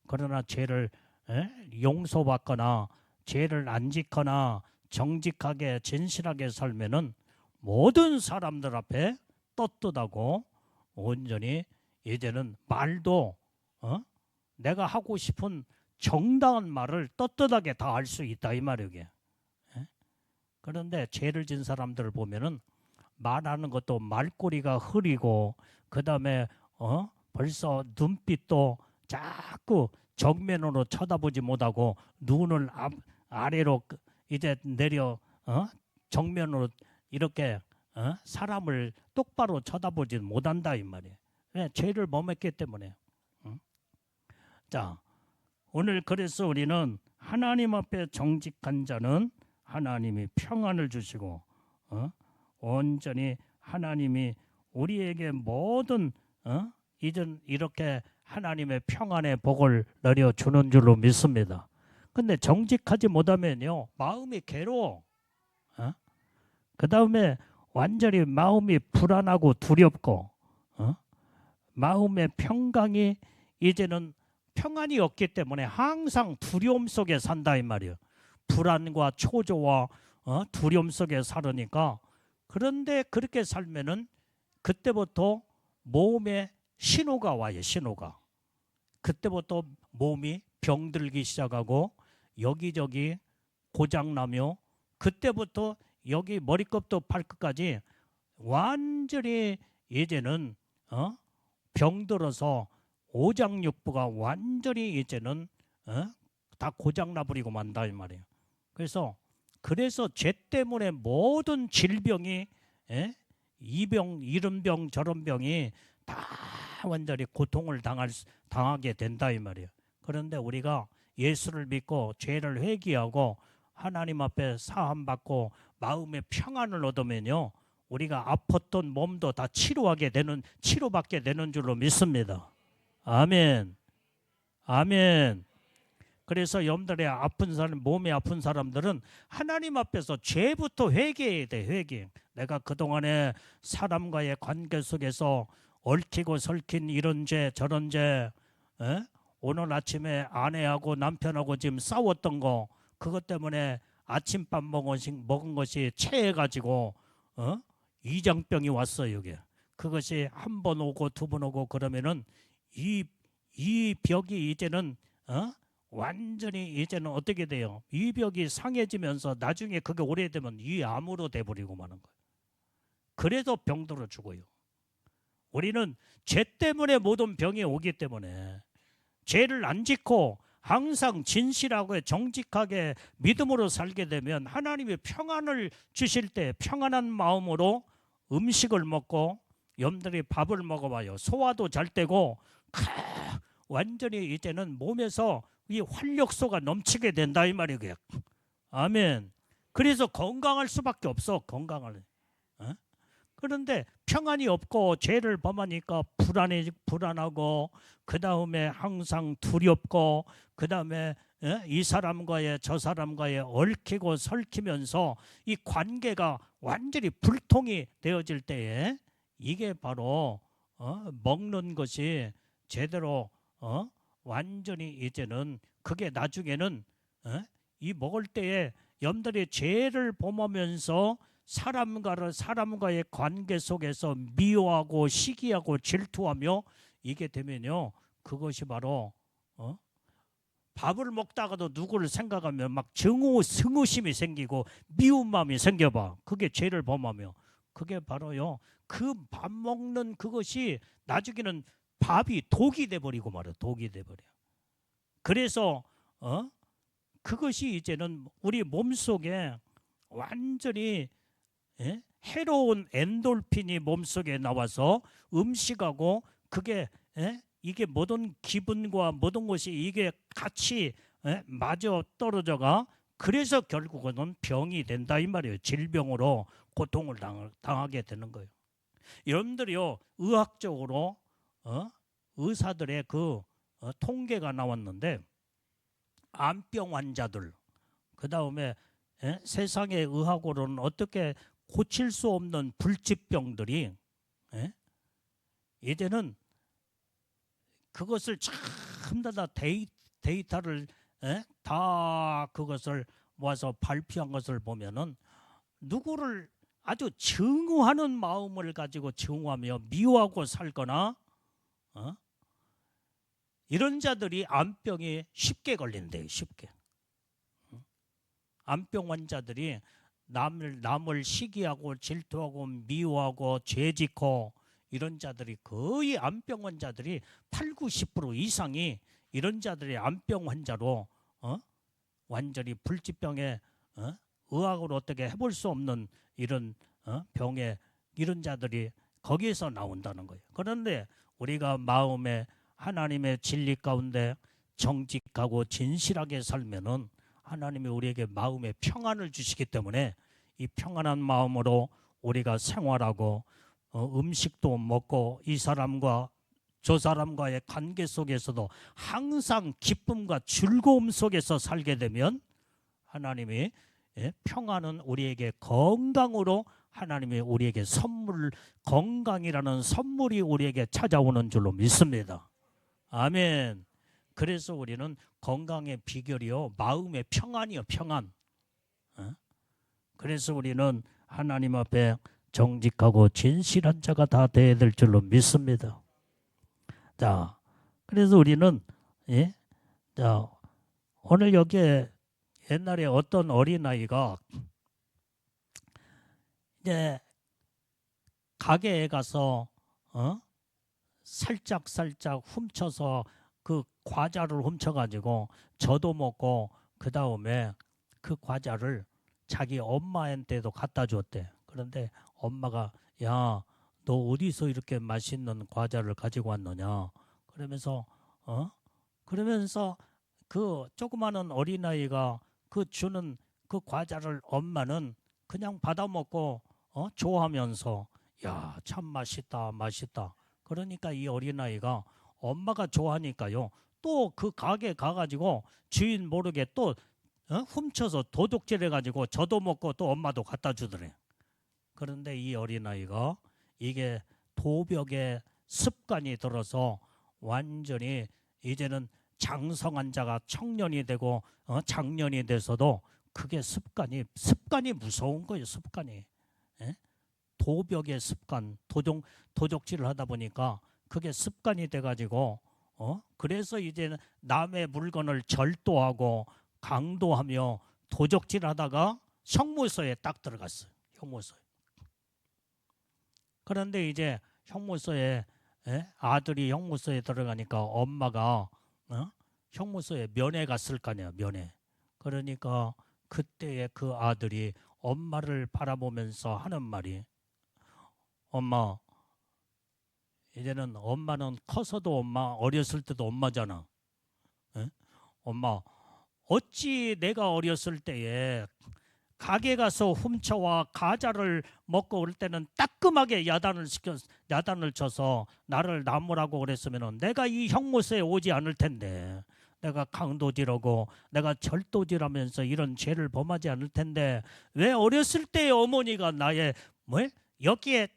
그러나 죄를 용서받거나 죄를 안 짓거나 정직하게 진실하게 살면은 모든 사람들 앞에 떳떳하고 온전히 이제는 말도 내가 하고 싶은 정당한 말을 떳떳하게 다 할 수 있다 이 말이에요. 그런데 죄를 진 사람들을 보면은 말하는 것도 말꼬리가 흐리고 그 다음에 벌써 눈빛도 자꾸 정면으로 쳐다보지 못하고 눈을 아래로 이제 내려 정면으로 이렇게 사람을 똑바로 쳐다보지 못한다 이 말이에요. 왜? 죄를 범했기 때문에. 자, 오늘 그래서 우리는 하나님 앞에 정직한 자는 하나님이 평안을 주시고 온전히 하나님이 우리에게 모든 이전 이렇게 하나님의 평안의 복을 내려주는 줄로 믿습니다. 근데 정직하지 못하면요 마음이 괴로워. 그 다음에 완전히 마음이 불안하고 두렵고 마음의 평강이 이제는 평안이 없기 때문에 항상 두려움 속에 산다 이 말이에요. 불안과 초조와 두려움 속에 살으니까. 그런데 그렇게 살면은 그때부터 몸에 신호가 와요. 신호가. 그때부터 몸이 병들기 시작하고 여기저기 고장나며 그때부터 여기 머리끝부터 발끝까지 완전히 이제는 병들어서 오장육부가 완전히 이제는 다 고장나버리고 만다 이 말이에요. 그래서 죄 때문에 모든 질병이 이병 이런 병 저런 병이 다 완전히 고통을 당하게 된다 이 말이에요. 그런데 우리가 예수를 믿고 죄를 회개하고 하나님 앞에 사함받고 마음의 평안을 얻으면요 우리가 아팠던 몸도 다 치료받게 되는 줄로 믿습니다. 아멘. 아멘. 그래서 여러분들의 아픈 사람, 몸이 아픈 사람들은 하나님 앞에서 죄부터 회개해야 돼. 회개. 내가 그동안에 사람과의 관계 속에서 얽히고 설킨 이런 죄 저런 죄, 오늘 아침에 아내하고 남편하고 지금 싸웠던 거, 그것 때문에 아침밥 먹은 것이 체해가지고 이장병이 왔어요. 이게 그것이 한 번 오고 두 번 오고 그러면은 이 벽이 이제는 완전히 이제는 어떻게 돼요? 이 벽이 상해지면서 나중에 그게 오래되면 이 암으로 돼버리고 마는 거예요. 그래서 병들어 죽어요. 우리는 죄 때문에 모든 병이 오기 때문에 죄를 안 짓고 항상 진실하고 정직하게 믿음으로 살게 되면 하나님이 평안을 주실 때 평안한 마음으로 음식을 먹고 여러분들이 밥을 먹어봐요. 소화도 잘 되고 완전히 이제는 몸에서 이 활력소가 넘치게 된다 이 말이에요. 아멘. 그래서 건강할 수밖에 없어. 건강을. 그런데 평안이 없고 죄를 범하니까 불안하고 그 다음에 항상 두렵고 그 다음에 이 사람과의 저 사람과의 얽히고 설키면서 이 관계가 완전히 불통이 되어질 때에 이게 바로 먹는 것이 제대로 완전히 이제는 그게 나중에는 이 먹을 때에 염들이 죄를 범하면서 사람과의 관계 속에서 미워하고 시기하고 질투하며 이게 되면요 그것이 바로 밥을 먹다가도 누구를 생각하면 막 증오심이 생기고 미운 마음이 생겨봐. 그게 죄를 범하며 그게 바로요 그 밥 먹는 그것이 나중에는 밥이 독이 돼버리고 말이야. 독이 돼버려. 그래서 그것이 이제는 우리 몸속에 완전히 해로운 엔돌핀이 몸속에 나와서 음식하고 그게 이게 모든 기분과 모든 것이 이게 같이 맞아 떨어져가 그래서 결국은 병이 된다 이 말이에요. 질병으로 고통을 당하게 되는 거예요. 여러분들이요 의학적으로 의사들의 그 통계가 나왔는데 암병 환자들 그 다음에 세상의 의학으로는 어떻게 고칠 수 없는 불치병들이 이제는 그것을 전부 다 데이터를 다 그것을 모아서 발표한 것을 보면은 누구를 아주 증오하는 마음을 가지고 증오하며 미워하고 살거나 이런 자들이 암병이 쉽게 걸린대요. 쉽게. 암병 환자들이 남을 시기하고 질투하고 미워하고 죄짓고 이런 자들이 거의 암병 환자들이 8, 90% 이상이 이런 자들이 암병 환자로 완전히 불치병에 의학으로 어떻게 해볼 수 없는 이런 병에 이런 자들이 거기에서 나온다는 거예요. 그런데 우리가 마음에 하나님의 진리 가운데 정직하고 진실하게 살면은 하나님이 우리에게 마음의 평안을 주시기 때문에 이 평안한 마음으로 우리가 생활하고 음식도 먹고 이 사람과 저 사람과의 관계 속에서도 항상 기쁨과 즐거움 속에서 살게 되면 하나님이 평안은 우리에게 건강으로 하나님이 우리에게 건강이라는 선물이 우리에게 찾아오는 줄로 믿습니다. 아멘. 그래서 우리는 건강의 비결이요 마음의 평안이요 평안. 그래서 우리는 하나님 앞에 정직하고 진실한 자가 다 되어야 될 줄로 믿습니다. 자, 그래서 우리는 자 오늘 여기에 옛날에 어떤 어린아이가 이제 가게에 가서 살짝 훔쳐서 그 과자를 훔쳐가지고 저도 먹고 그 다음에 그 과자를 자기 엄마한테도 갖다 줬대. 그런데 엄마가 야, 너 어디서 이렇게 맛있는 과자를 가지고 왔느냐? 그러면서 그 조그마한 어린아이가 그 주는 그 과자를 엄마는 그냥 받아 먹고 좋아하면서 야, 참 맛있다. 그러니까 이 어린아이가 엄마가 좋아하니까요. 또 그 가게 가가지고 주인 모르게 또 훔쳐서 도둑질 해가지고 저도 먹고 또 엄마도 갖다 주더래. 그런데 이 어린아이가 이게 도벽의 습관이 들어서 완전히 이제는 장성한 자가 청년이 되고 장년이 돼서도 그게 습관이 무서운 거예요. 습관이. 도벽의 습관, 도적질을 하다 보니까 그게 습관이 돼가지고 그래서 이제는 남의 물건을 절도하고 강도하며 도적질하다가 형무소에 딱 들어갔어요. 형무소에. 그런데 이제 형무소에 아들이 형무소에 들어가니까 엄마가 형무소에 면회 갔을 거 아니야. 면회. 그러니까 그때의 그 아들이 엄마를 바라보면서 하는 말이 엄마 이제는 엄마는 커서도 엄마 어렸을 때도 엄마잖아. 엄마 어찌 내가 어렸을 때에 가게 가서 훔쳐와 과자를 먹고 올 때는 따끔하게 야단을 쳐서 나를 나무라고 그랬으면 내가 이 형무소에 오지 않을 텐데 내가 강도질하고 내가 절도질하면서 이런 죄를 범하지 않을 텐데 왜 어렸을 때 어머니가 나의 뭐 여기에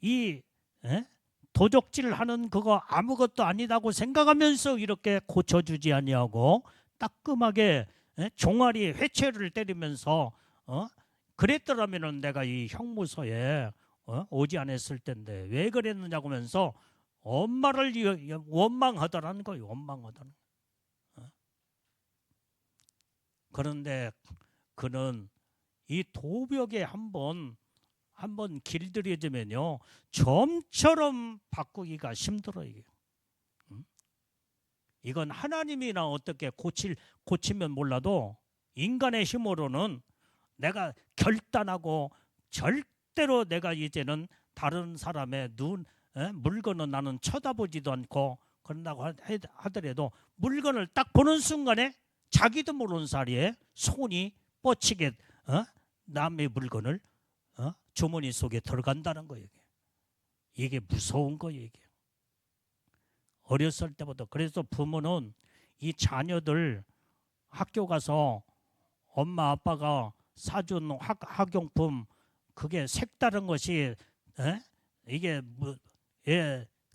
이 에? 도적질하는 그거 아무것도 아니다고 생각하면서 이렇게 고쳐주지 아니하고 따끔하게 종아리 회초리를 때리면서 그랬더라면은 내가 이 형무소에 오지 않았을 텐데 왜 그랬느냐고 하면서 엄마를 원망하더라는 거예요. 원망하더라는. 그런데 그는 이 도벽에 한번 길들여지면요 점처럼 바꾸기가 힘들어요. 이게. 이건 하나님이나 어떻게 고치면 몰라도 인간의 힘으로는 내가 결단하고 절대로 내가 이제는 다른 사람의 물건은 나는 쳐다보지도 않고 그런다고 하더라도 물건을 딱 보는 순간에 자기도 모르는 사이에 손이 뻗치게 남의 물건을 주머니 속에 들어간다는 거예요. 이게 무서운 거예요. 이게. 어렸을 때부터. 그래서 부모는 이 자녀들 학교 가서 엄마 아빠가 사준 학용품 그게 색다른 것이 이게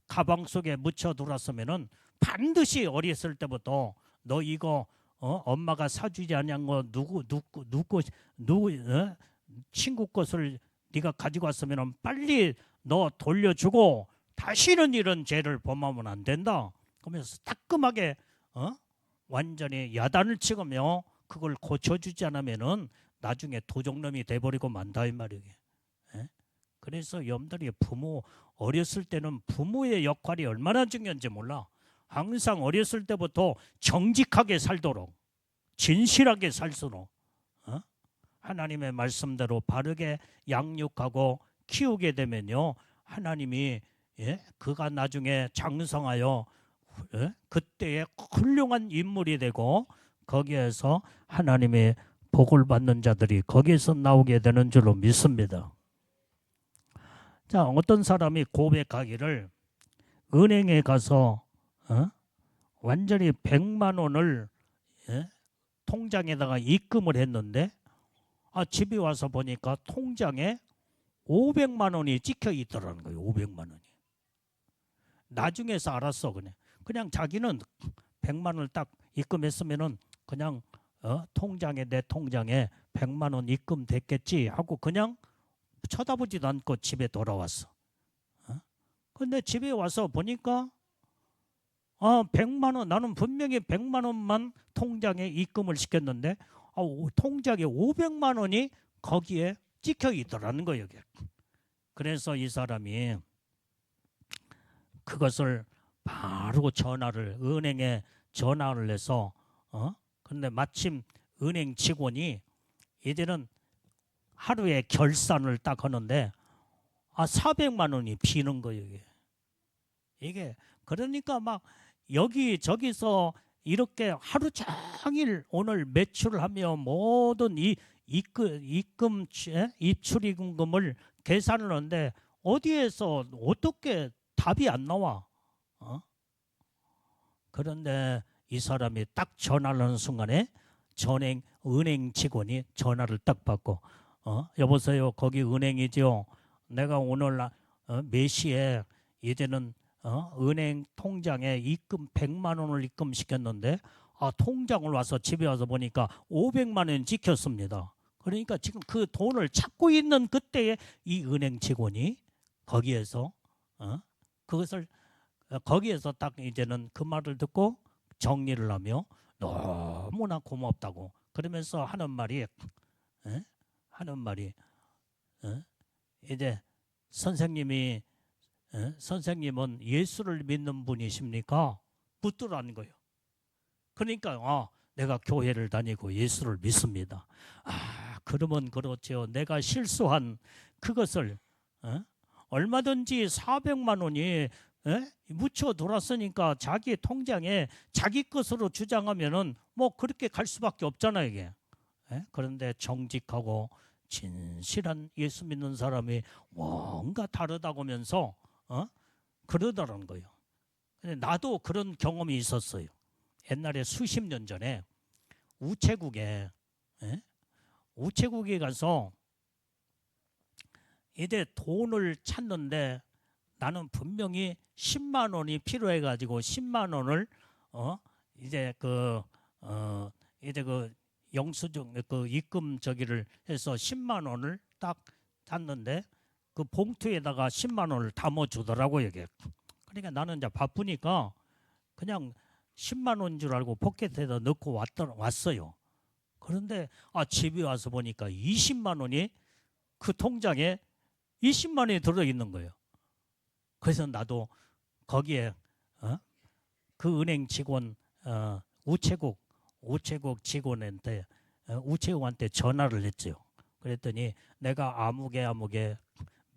가방 속에 묻혀둘었으면은 반드시 어렸을 때부터 너 이거 엄마가 사주지 않은 거 누구 친구 것을 네가 가지고 왔으면 빨리 너 돌려주고 다시는 이런 죄를 범하면 안 된다. 그러면서 따끔하게 완전히 야단을 치며 그걸 고쳐주지 않으면은 나중에 도적놈이 돼버리고 만다 이 말이에요. 그래서 여러분들이 부모 어렸을 때는 부모의 역할이 얼마나 중요한지 몰라. 항상 어렸을 때부터 정직하게 살도록 진실하게 살도록 하나님의 말씀대로 바르게 양육하고 키우게 되면요 하나님이 그가 나중에 장성하여 그때의 훌륭한 인물이 되고 거기에서 하나님의 복을 받는 자들이 거기에서 나오게 되는 줄로 믿습니다. 자, 어떤 사람이 고백하기를 은행에 가서 완전히 100만 원을 통장에다가 입금을 했는데 집에 와서 보니까 통장에 500만 원이 찍혀 있더라는 거예요. 500만 원이. 나중에서 알았어. 그냥 자기는 100만 원을 딱 입금했으면은 그냥 내 통장에 100만 원 입금됐겠지 하고 그냥 쳐다보지도 않고 집에 돌아왔어. 근데 집에 와서 보니까 100만 원 나는 분명히 100만 원만 통장에 입금을 시켰는데 통장에 500만 원이 거기에 찍혀 있더라는 거예요. 그래서 이 사람이 그것을 바로 은행에 전화를 해서 근데 마침 은행 직원이 이제는 하루에 결산을 딱 하는데 400만 원이 비는 거예요. 이게 그러니까 막 여기저기서 이렇게 하루 종일 오늘 매출을 하며 모든 입출입금을 계산을 하는데 어디에서 어떻게 답이 안 나와. 그런데 이 사람이 딱 전화를 하는 순간에 은행 직원이 전화를 딱 받고 여보세요 거기 은행이죠. 내가 오늘 몇 시에 이제는 은행 통장에 입금 100만 원을 입금시켰는데 통장을 와서 집에 와서 보니까 500만 원 찍혔습니다. 그러니까 지금 그 돈을 찾고 있는 그때에 이 은행 직원이 거기에서 그것을 거기에서 딱 이제는 그 말을 듣고 정리를 하며 너무나 고맙다고 그러면서 하는 말이 이제 선생님은 예수를 믿는 분이십니까? 묻더라는 거예요. 그러니까 내가 교회를 다니고 예수를 믿습니다. 그러면 그렇죠. 내가 실수한 그것을 얼마든지 400만 원이 묻혀 돌았으니까 자기 통장에 자기 것으로 주장하면은 뭐 그렇게 갈 수밖에 없잖아요. 이게. 그런데 정직하고 진실한 예수 믿는 사람이 뭔가 다르다고 하면서 그러더라는 거예요. 나도 그런 경험이 있었어요. 옛날에 수십 년 전에 우체국에 예? 우체국에 가서 이제 돈을 찾는데 나는 분명히 10만 원이 필요해 가지고 10만 원을 이제 이제 그 영수증 그 입금 저기를 해서 10만 원을 딱 샀는데 그 봉투에다가 10만 원을 담아 주더라고요, 이게. 그러니까 나는 이제 바쁘니까 그냥 10만 원인 줄 알고 포켓에다 넣고 왔어요. 그런데 집에 와서 보니까 20만 원이 그 통장에 20만 원이 들어 있는 거예요. 그래서 나도 거기에 그 은행 직원 우체국 직원한테 우체국한테 전화를 했죠. 그랬더니 내가 아무개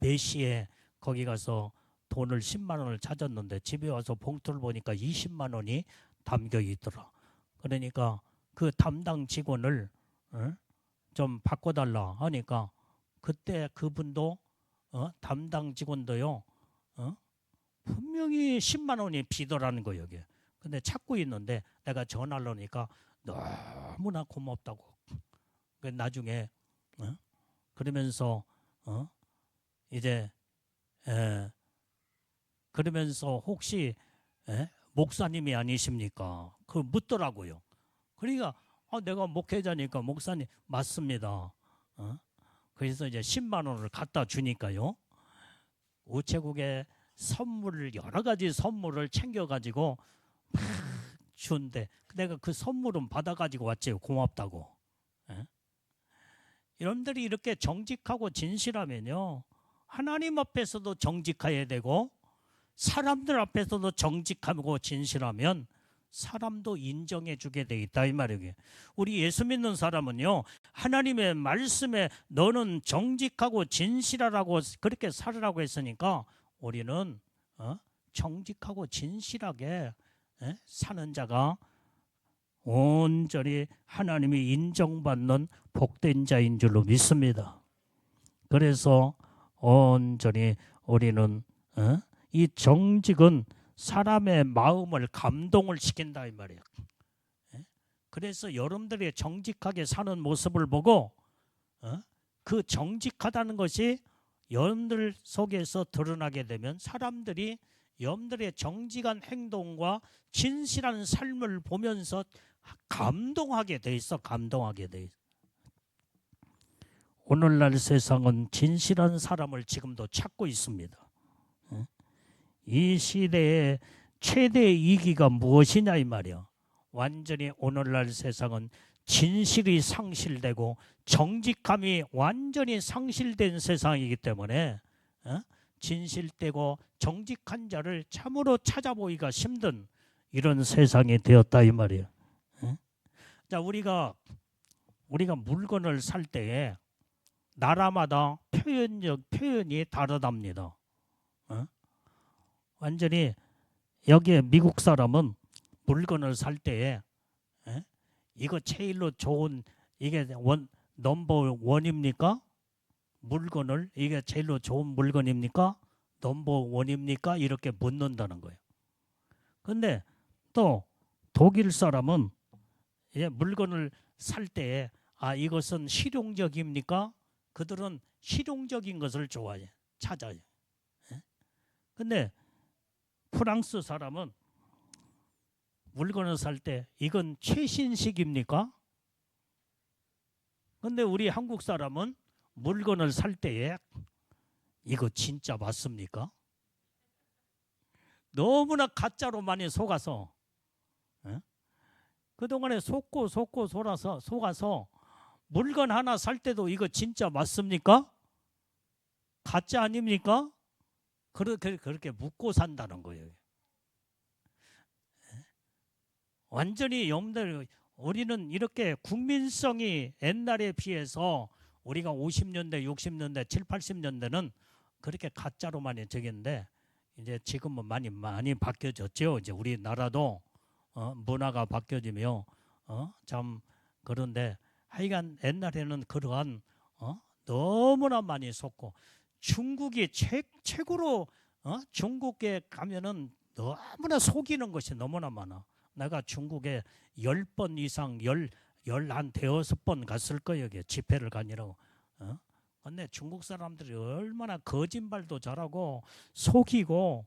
몇 시에 거기 가서 돈을 10만 원을 찾았는데 집에 와서 봉투를 보니까 20만 원이 담겨 있더라. 그러니까 그 담당 직원을 좀 바꿔달라 하니까 그때 그분도 담당 직원도요 분명히 10만 원이 비더라는 거예요. 이게. 근데 찾고 있는데 내가 전화를 하니까 너무나 고맙다고. 나중에 그러면서 이제 그러면서 혹시 목사님이 아니십니까? 그 묻더라고요. 그러니까 내가 목회자니까 목사님 맞습니다. 그래서 이제 10만 원을 갖다 주니까요. 우체국에 선물을 여러 가지 선물을 챙겨가지고 준대. 내가 그 선물은 받아가지고 왔지 고맙다고. 여러분들이 이렇게 정직하고 진실하면요 하나님 앞에서도 정직해야 되고 사람들 앞에서도 정직하고 진실하면 사람도 인정해 주게 돼 있다 이 말이에요. 우리 예수 믿는 사람은요 하나님의 말씀에 너는 정직하고 진실하라고 그렇게 살으라고 했으니까 우리는 정직하고 진실하게 사는 자가 온전히 하나님이 인정받는 복된 자인 줄로 믿습니다. 그래서 온전히 우리는 이 정직은 사람의 마음을 감동을 시킨다 이 말이에요. 그래서 여러분들이 정직하게 사는 모습을 보고 그 정직하다는 것이 여러분들 속에서 드러나게 되면 사람들이 여러분들의 정직한 행동과 진실한 삶을 보면서 감동하게 돼 있어. 감동하게 돼 있어. 오늘날 세상은 진실한 사람을 지금도 찾고 있습니다. 이 시대의 최대 이기가 무엇이냐 이 말이야. 완전히 오늘날 세상은 진실이 상실되고 정직함이 완전히 상실된 세상이기 때문에 진실되고 정직한 자를 참으로 찾아보기가 힘든 이런 세상이 되었다 이 말이에요. 자, 우리가 물건을 살 때에 나라마다 표현이 다르답니다. 완전히 여기에 미국 사람은 물건을 살 때에 이거 제일로 좋은 이게 넘버 원입니까? 물건을 이게 제일로 좋은 물건입니까? 넘버 원입니까? 이렇게 묻는다는 거예요. 근데 또 독일 사람은 물건을 살 때에 이것은 실용적입니까? 그들은 실용적인 것을 좋아해. 찾아요. 근데 프랑스 사람은 물건을 살 때 이건 최신식입니까? 근데 우리 한국 사람은 물건을 살 때에 이거 진짜 맞습니까? 너무나 가짜로 많이 속아서 그동안에 속아서 물건 하나 살 때도 이거 진짜 맞습니까? 가짜 아닙니까? 그렇게 묻고 산다는 거예요. 완전히 여러분들 우리는 이렇게 국민성이 옛날에 비해서 우리가 50년대, 60년대, 7, 80년대는 그렇게 가짜로 많이 적였는데 이제 지금은 많이 바뀌어졌죠. 이제 우리나라도 문화가 바뀌어지며 참 그런데 하여간 옛날에는 그러한 너무나 많이 속고 중국이 최고로 중국에 가면은 너무나 속이는 것이 너무나 많아. 내가 중국에 10번 이상 열한 대여섯 번 갔을 거예요. 여기 집회를 가니라고. 근데 중국 사람들이 얼마나 거짓말도 잘하고 속이고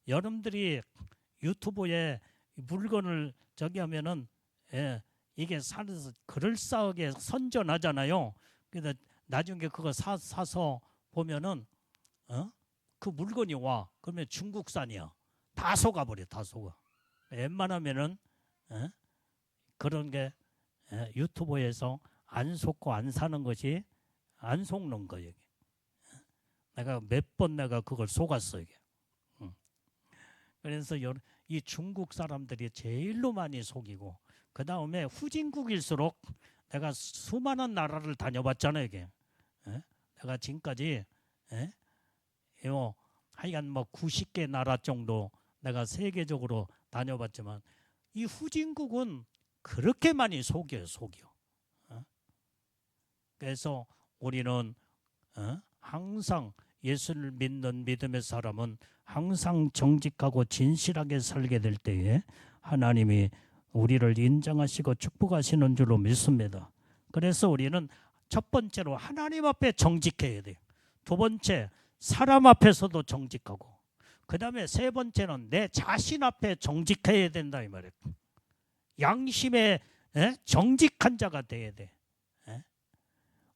여러분들이 유튜브에 물건을 저기 하면은 이게 사서 그럴싸하게 선전하잖아요. 그래서 나중에 그거 사서 보면은 그 물건이 와. 그러면 중국산이야. 다 속아버려. 다 속아. 웬만하면은 그런 게 유튜브에서 안 속고 안 사는 것이 안 속는 거예요. 내가 몇 번 내가 그걸 속았어 이게. 그래서 이 중국 사람들이 제일로 많이 속이고 그 다음에 후진국일수록 내가 수많은 나라를 다녀봤잖아요 이게. 내가 지금까지 하여간 뭐 90개 나라 정도 내가 세계적으로 다녀봤지만 이 후진국은 그렇게 많이 속여. 그래서 우리는 항상 예수를 믿는 믿음의 사람은 항상 정직하고 진실하게 살게 될 때에 하나님이 우리를 인정하시고 축복하시는 줄로 믿습니다. 그래서 우리는 첫 번째로 하나님 앞에 정직해야 돼요. 두 번째, 사람 앞에서도 정직하고, 그 다음에 세 번째는 내 자신 앞에 정직해야 된다 이 말이에요. 양심에 정직한 자가 돼야 돼.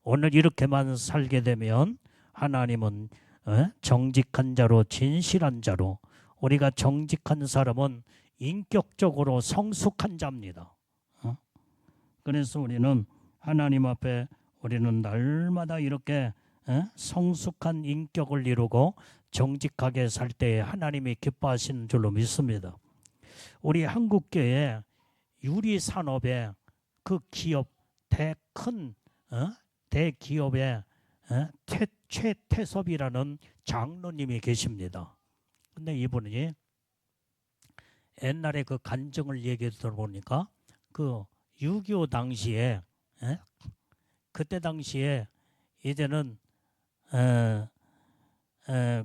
오늘 이렇게만 살게 되면 하나님은 정직한 자로 진실한 자로, 우리가 정직한 사람은 인격적으로 성숙한 자입니다. 그래서 우리는 하나님 앞에 우리는 날마다 이렇게 성숙한 인격을 이루고 정직하게 살 때에 하나님이 기뻐하시는 줄로 믿습니다. 우리 한국교회 유리산업의 그 기업 큰 대기업의 최태섭이라는 장로님이 계십니다. 근데 이분이 옛날에 그 간증을 얘기해 들어보니까 그 6.25 당시에 그때 당시에 이제는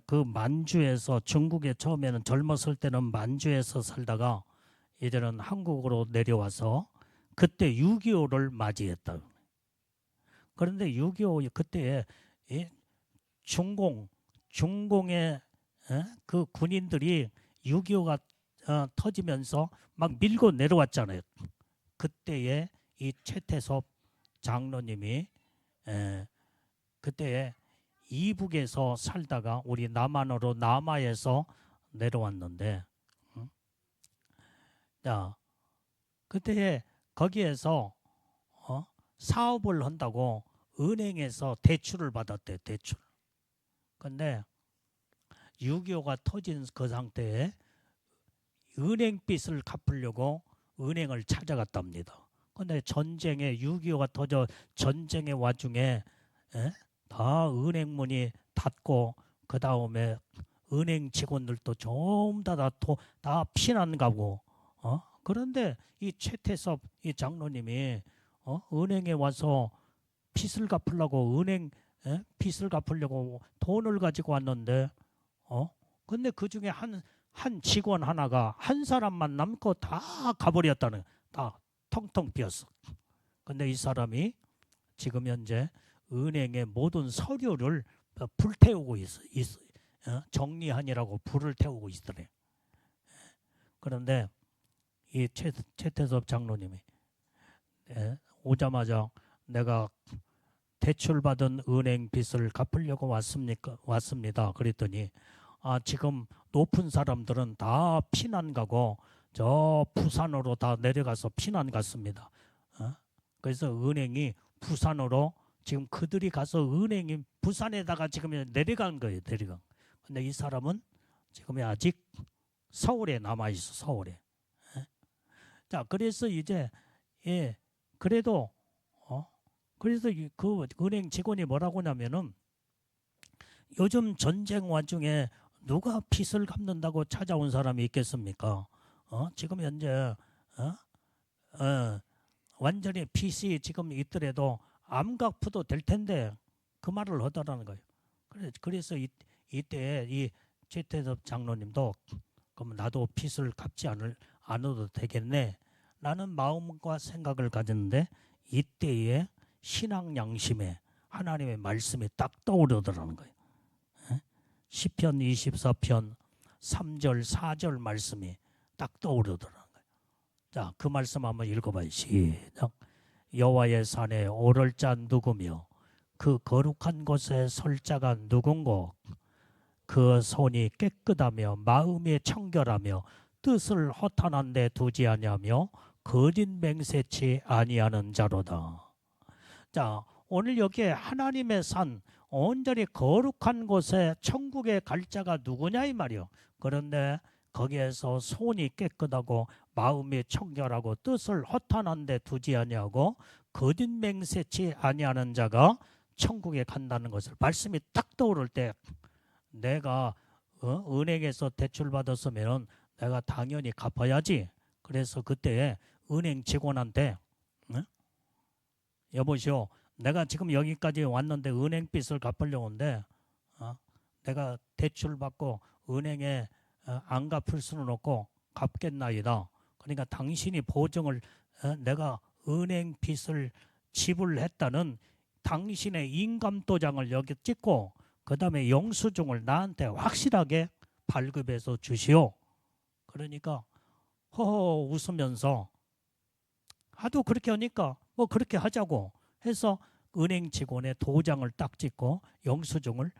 그 만주에서, 중국에 처음에는 젊었을 때는 만주에서 살다가 이제는 한국으로 내려와서 그때 6.25를 맞이했다. 그런데 6.25 그때에 중공의 그 군인들이 6.25가 터지면서 막 밀고 내려왔잖아요. 그때에 이 최태섭 장로님이 그때에 이북에서 살다가 우리 남한으로 남하에서 내려왔는데, 자 그때에 거기에서 사업을 한다고 은행에서 대출을 받았대. 대출. 근데 6.25가 터진 그 상태에 은행 빚을 갚으려고 은행을 찾아갔답니다. 근데 전쟁에 6.25가 터져 전쟁의 와중에 다 은행 문이 닫고 그 다음에 은행 직원들도 전부 다 피난 가고 그런데 이 최태섭 이 장로님이 은행에 와서 빚을 갚으려고 빚을 갚으려고 돈을 가지고 왔는데 근데 그 중에 한 직원 하나가 한 사람만 남고 다 가버렸다는, 다 텅텅 비었어. 근데 이 사람이 지금 현재 은행의 모든 서류를 불태우고 있어. 정리하니라고 불을 태우고 있더래. 그런데 이 최태섭 장로님이 오자마자 내가 대출받은 은행 빚을 갚으려고 왔습니다. 그랬더니 지금 높은 사람들은 다 피난 가고 저 부산으로 다 내려가서 피난 갔습니다. 그래서 은행이 부산으로 지금 그들이 가서 은행이 부산에다가 지금 내려간 거예요. 내려간. 근데 이 사람은 지금 아직 서울에 남아 있어. 서울에. 자, 그래서 이제 그래도 그래서 그 은행 직원이 뭐라고 하냐면은 요즘 전쟁 와중에 누가 빚을 갚는다고 찾아온 사람이 있겠습니까? 지금 현재 완전히 빚이 지금 있더라도 안 갚아도 될 텐데 그 말을 하더라는 거예요. 그래서 이때 이 최태섭 장로님도 그럼 나도 빚을 갚지 안 얻어도 되겠네. 라는 마음과 생각을 가졌는데 이때에 신앙 양심에 하나님의 말씀이 딱 떠오르더라는 거예요. 시편 24편 3절 4절 말씀이 딱 떠오르더라는 거예요. 자, 그 말씀 한번 읽어봐요. 시작. 여호와의 산에 오를 자 누구며 그 거룩한 곳에 설 자가 누군고 그 손이 깨끗하며 마음이 청결하며 뜻을 허탄한 데 두지 아니하며 거짓 맹세치 아니하는 자로다. 자, 오늘 여기에 하나님의 산 온전히 거룩한 곳에 천국에 갈 자가 누구냐 이 말이요. 그런데 거기에서 손이 깨끗하고 마음이 청결하고 뜻을 허탄한 데 두지 아니하고 거짓 맹세치 아니하는 자가 천국에 간다는 것을 말씀이 딱 떠오를 때 내가 은행에서 대출 받았으면 내가 당연히 갚아야지. 그래서 그때 은행 직원한테 여보시오, 내가 지금 여기까지 왔는데 은행 빚을 갚으려고 하는데 내가 대출 받고 은행에 안 갚을 수는 없고 갚겠나이다. 그러니까 당신이 보증을 내가 은행 빚을 지불했다는 당신의 인감도장을 여기 찍고 그 다음에 영수증을 나한테 확실하게 발급해서 주시오. 그러니까 허허 웃으면서 하도 그렇게 하니까 뭐 그렇게 하자고 해서 은행 직원의 도장을 딱 찍고 영수증을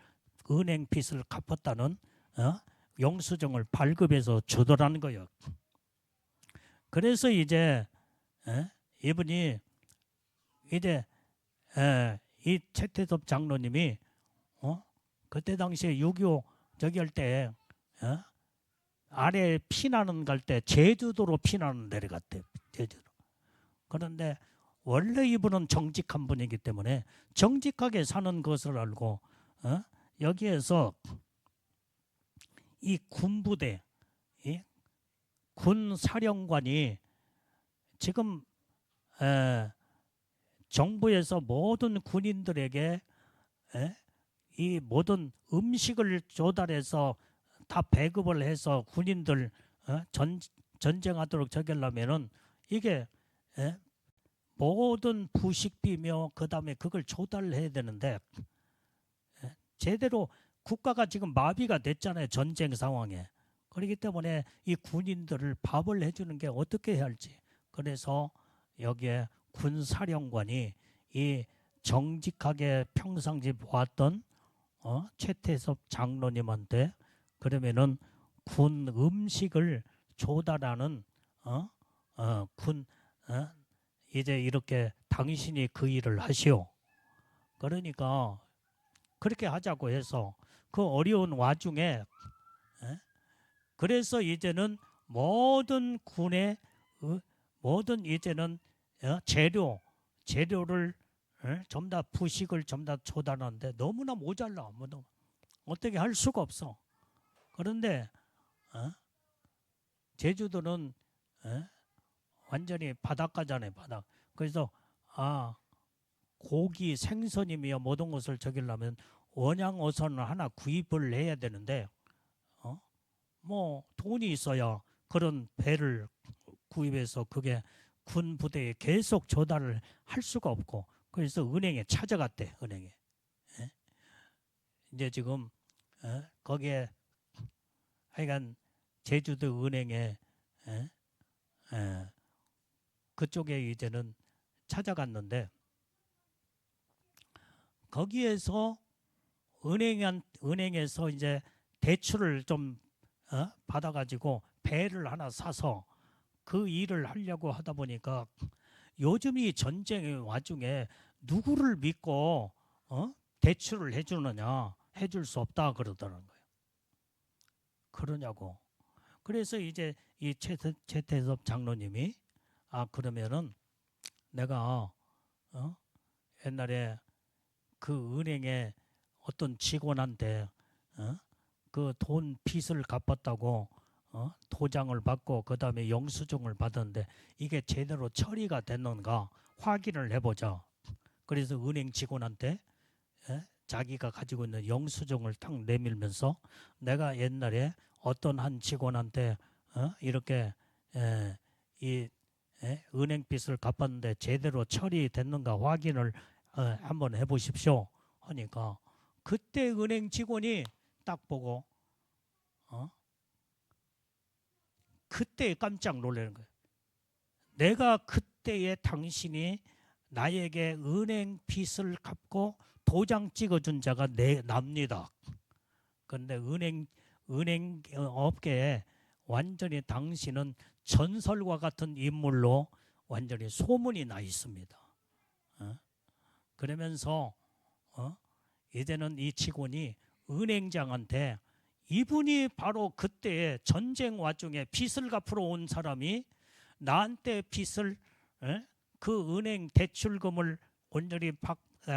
은행 빚을 갚았다는 영수증을 발급해서 주더라는 거예요. 그래서 이제 이분이 이제 이 최태섭 장로님이 그때 당시에 6.25 저기 할 때 아래 피난은 갈 때 제주도로 피난을 내려갔대. 제주도. 그런데 원래 이분은 정직한 분이기 때문에 정직하게 사는 것을 알고 여기에서 이 군부대, 이 군 사령관이 지금 정부에서 모든 군인들에게 이 모든 음식을 조달해서 다 배급을 해서 군인들 전쟁하도록 저기 하려면은 이게 모든 부식비며 그 다음에 그걸 조달해야 되는데 제대로 국가가 지금 마비가 됐잖아요. 전쟁 상황에. 그렇기 때문에 이 군인들을 밥을 해주는 게 어떻게 해야 할지. 그래서 여기에 군사령관이 이 정직하게 평상시 보았던 최태섭 장로님한테 그러면은 군 음식을 조달하는 군 이제 이렇게 당신이 그 일을 하시오. 그러니까 그렇게 하자고 해서 그 어려운 와중에 그래서 이제는 모든 군의 모든 이제는 재료를 전부 다 부식을 전부 다 조달하는데 너무나 모자라. 어떻게 할 수가 없어. 그런데 제주도는 완전히 바닷가잖아요. 바닥. 그래서 고기 생선이며 모든 것을 저기려면 원양어선을 하나 구입을 해야 되는데 뭐 돈이 있어야 그런 배를 구입해서 그게 군 부대에 계속 조달을 할 수가 없고 그래서 은행에 찾아갔대. 은행에 이제 지금 거기에 하여간 제주도 은행에 그쪽에 이제는 찾아갔는데 거기에서 은행에서 이제 대출을 좀 받아가지고 배를 하나 사서 그 일을 하려고 하다 보니까 요즘 이 전쟁의 와중에 누구를 믿고 대출을 해주느냐 해줄 수 없다 그러더라는 거예요. 그러냐고. 그래서 이제 이 최태섭 장로님이 그러면은 내가 옛날에 그 은행에 어떤 직원한테 그 돈 빚을 갚았다고 도장을 받고 그 다음에 영수증을 받았는데 이게 제대로 처리가 됐는가 확인을 해보자. 그래서 은행 직원한테 자기가 가지고 있는 영수증을 딱 내밀면서 내가 옛날에 어떤 한 직원한테 이렇게 이 은행빚을 갚았는데 제대로 처리됐는가 확인을 한번 해보십시오 하니까 그때 은행 직원이 딱 보고 그때 깜짝 놀라는 거예요. 내가 그때에 당신이 나에게 은행 빚을 갚고 도장 찍어준 자가 납니다. 그런데 은행 업계에 완전히 당신은 전설과 같은 인물로 완전히 소문이 나 있습니다. 그러면서 이제는 이 직원이 은행장한테 이분이 바로 그때 전쟁 와중에 빚을 갚으러 온 사람이 나한테 빚을 그 은행 대출금을 온전히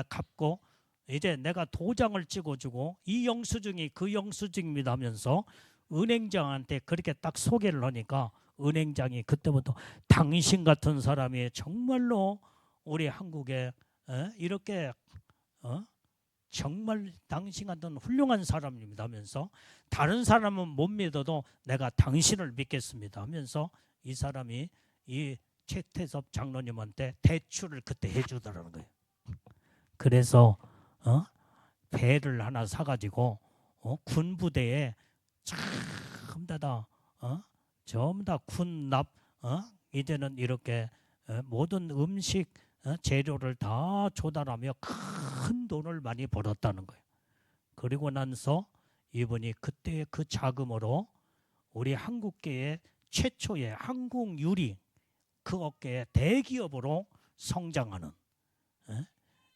갚고 이제 내가 도장을 찍어주고 이 영수증이 그 영수증입니다 하면서 은행장한테 그렇게 딱 소개를 하니까 은행장이 그때부터 당신 같은 사람이 정말로 우리 한국에 이렇게 정말 당신 같은 훌륭한 사람입니다 하면서 다른 사람은 못 믿어도 내가 당신을 믿겠습니다 하면서 이 사람이 이 최태섭 장로님한테 대출을 그때 해주더라는 거예요. 그래서 배를 하나 사가지고 군부대에 전부 다 군납 이제는 이렇게 모든 음식 재료를 다 조달하며 큰 돈을 많이 벌었다는 거예요. 그리고 나서 이분이 그때 그 자금으로 우리 한국계의 최초의 한국 유리 그 업계의 대기업으로 성장하는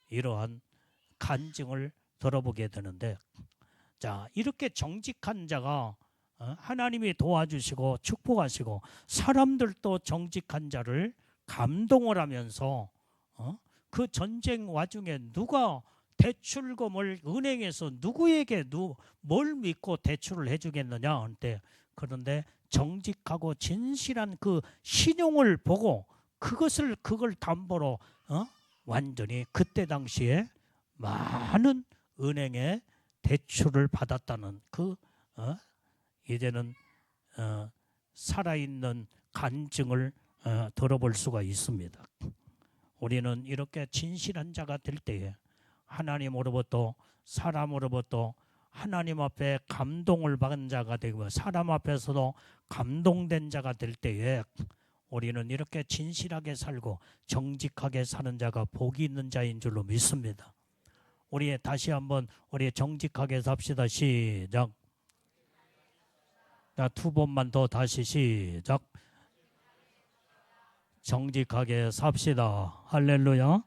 이러한 간증을 들어보게 되는데, 자 이렇게 정직한 자가 하나님이 도와주시고 축복하시고 사람들도 정직한 자를 감동을 하면서 그 전쟁 와중에 누가 대출금을 은행에서 누구에게 뭘 믿고 대출을 해주겠느냐 한때, 그런데 정직하고 진실한 그 신용을 보고 그걸 담보로 완전히 그때 당시에 많은 은행에 대출을 받았다는 그 이제는 살아있는 간증을 들어볼 수가 있습니다. 우리는 이렇게 진실한 자가 될 때에 하나님으로부터 사람으로부터 하나님 앞에 감동을 받은 자가 되고 사람 앞에서도 감동된 자가 될 때에 우리는 이렇게 진실하게 살고 정직하게 사는 자가 복이 있는 자인 줄로 믿습니다. 우리 다시 한번 우리 정직하게 삽시다. 시작. 자, 두 번만 더 다시 시작. 정직하게 삽시다. 할렐루야.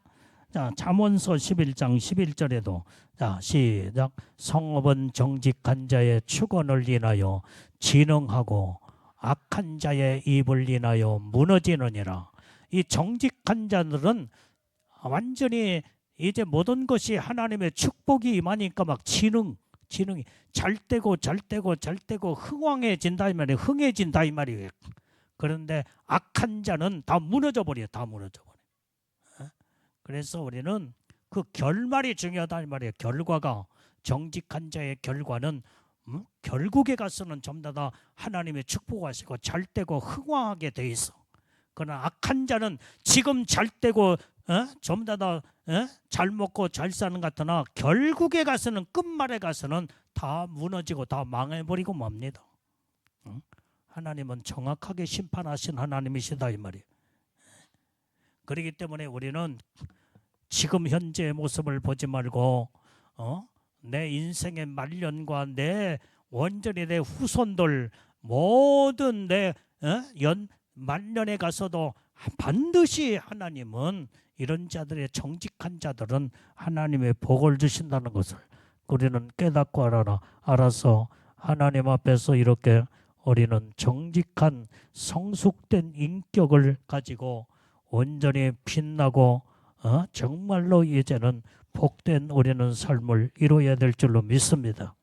자, 잠언서 11장 11절에도 자, 시작. 성읍은 정직한 자의 축원을 인하여 진흥하고 악한 자의 입을 인하여 무너지느니라. 이 정직한 자들은 완전히 이제 모든 것이 하나님의 축복이 임하니까 막 진흥이 잘 되고 흥황해진다 이 말이에요. 흥해진다 이 말이에요. 그런데 악한 자는 다 무너져 버려요. 다 무너져 버려요. 그래서 우리는 그 결말이 중요하다 이 말이에요. 결과가 정직한 자의 결과는 결국에 가서는 전부 다 하나님의 축복하시고 잘 되고 흥황하게 돼 있어. 그러나 악한 자는 지금 잘 되고 전부 다 잘 먹고 잘 사는 것 같으나 결국에 가서는 끝말에 가서는 다 무너지고 다 망해버리고 맙니다. 하나님은 정확하게 심판하신 하나님이시다 이 말이에요. 그렇기 때문에 우리는 지금 현재의 모습을 보지 말고 내 인생의 말년과 완전히 내 후손들 모든 내 말년에 가서도 반드시 하나님은 이런 자들의 정직한 자들은 하나님의 복을 주신다는 것을 우리는 깨닫고 알아서 하나님 앞에서 이렇게 우리는 정직한 성숙된 인격을 가지고 온전히 빛나고 정말로 이제는 복된 우리는 삶을 이루어야 될 줄로 믿습니다.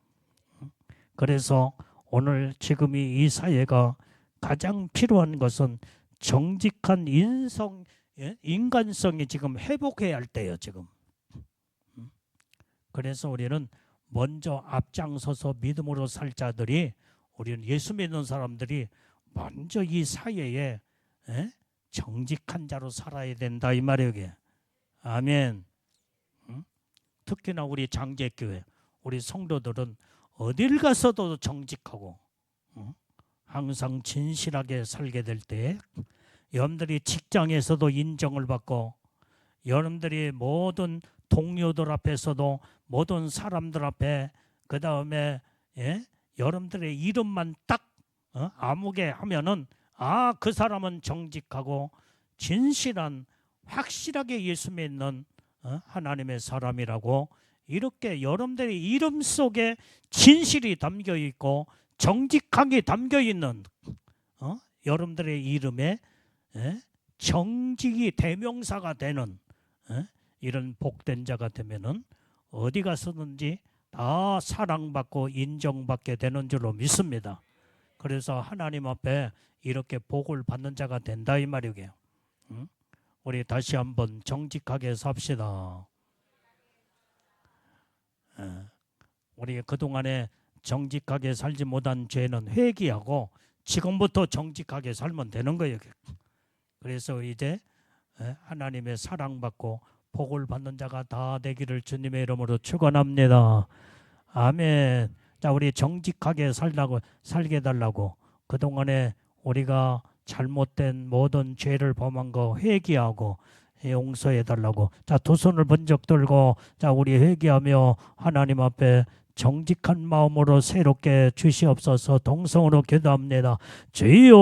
그래서 오늘 지금 이 사회가 가장 필요한 것은 정직한 인간성이 지금 회복해야 할 때예요. 지금. 그래서 우리는 먼저 앞장서서 믿음으로 살 자들이, 우리는 예수 믿는 사람들이 먼저 이 사회에 정직한 자로 살아야 된다 이 말이에요. 이게. 아멘. 응? 특히나 우리 장제교회 우리 성도들은 어딜 가서도 정직하고 항상 진실하게 살게 될 때 여러분들이 직장에서도 인정을 받고 여러분들이 모든 동료들 앞에서도 모든 사람들 앞에 그 다음에 여러분들의 이름만 딱 아무개 하면은 그 사람은 정직하고 진실한 확실하게 예수 믿는 하나님의 사람이라고 이렇게 여러분들의 이름 속에 진실이 담겨 있고 정직함이 담겨 있는 여러분들의 이름에 정직이 대명사가 되는 이런 복된 자가 되면은 어디 가서든지 다 사랑받고 인정받게 되는 줄로 믿습니다. 그래서 하나님 앞에 이렇게 복을 받는 자가 된다 이 말이에요. 우리 다시 한번 정직하게 삽시다. 우리 그동안에 정직하게 살지 못한 죄는 회개하고 지금부터 정직하게 살면 되는 거예요. 그래서 이제 하나님의 사랑받고 복을 받는 자가 다 되기를 주님의 이름으로 축원합니다. 아멘. 자, 우리 정직하게 살게 달라고 그동안에 우리가 잘못된 모든 죄를 범한 거 회개하고 용서해 달라고. 자, 두 손을 번쩍 들고 자, 우리 회개하며 하나님 앞에 정직한 마음으로 새롭게 주시옵소서. 동성으로 기도합니다. 주여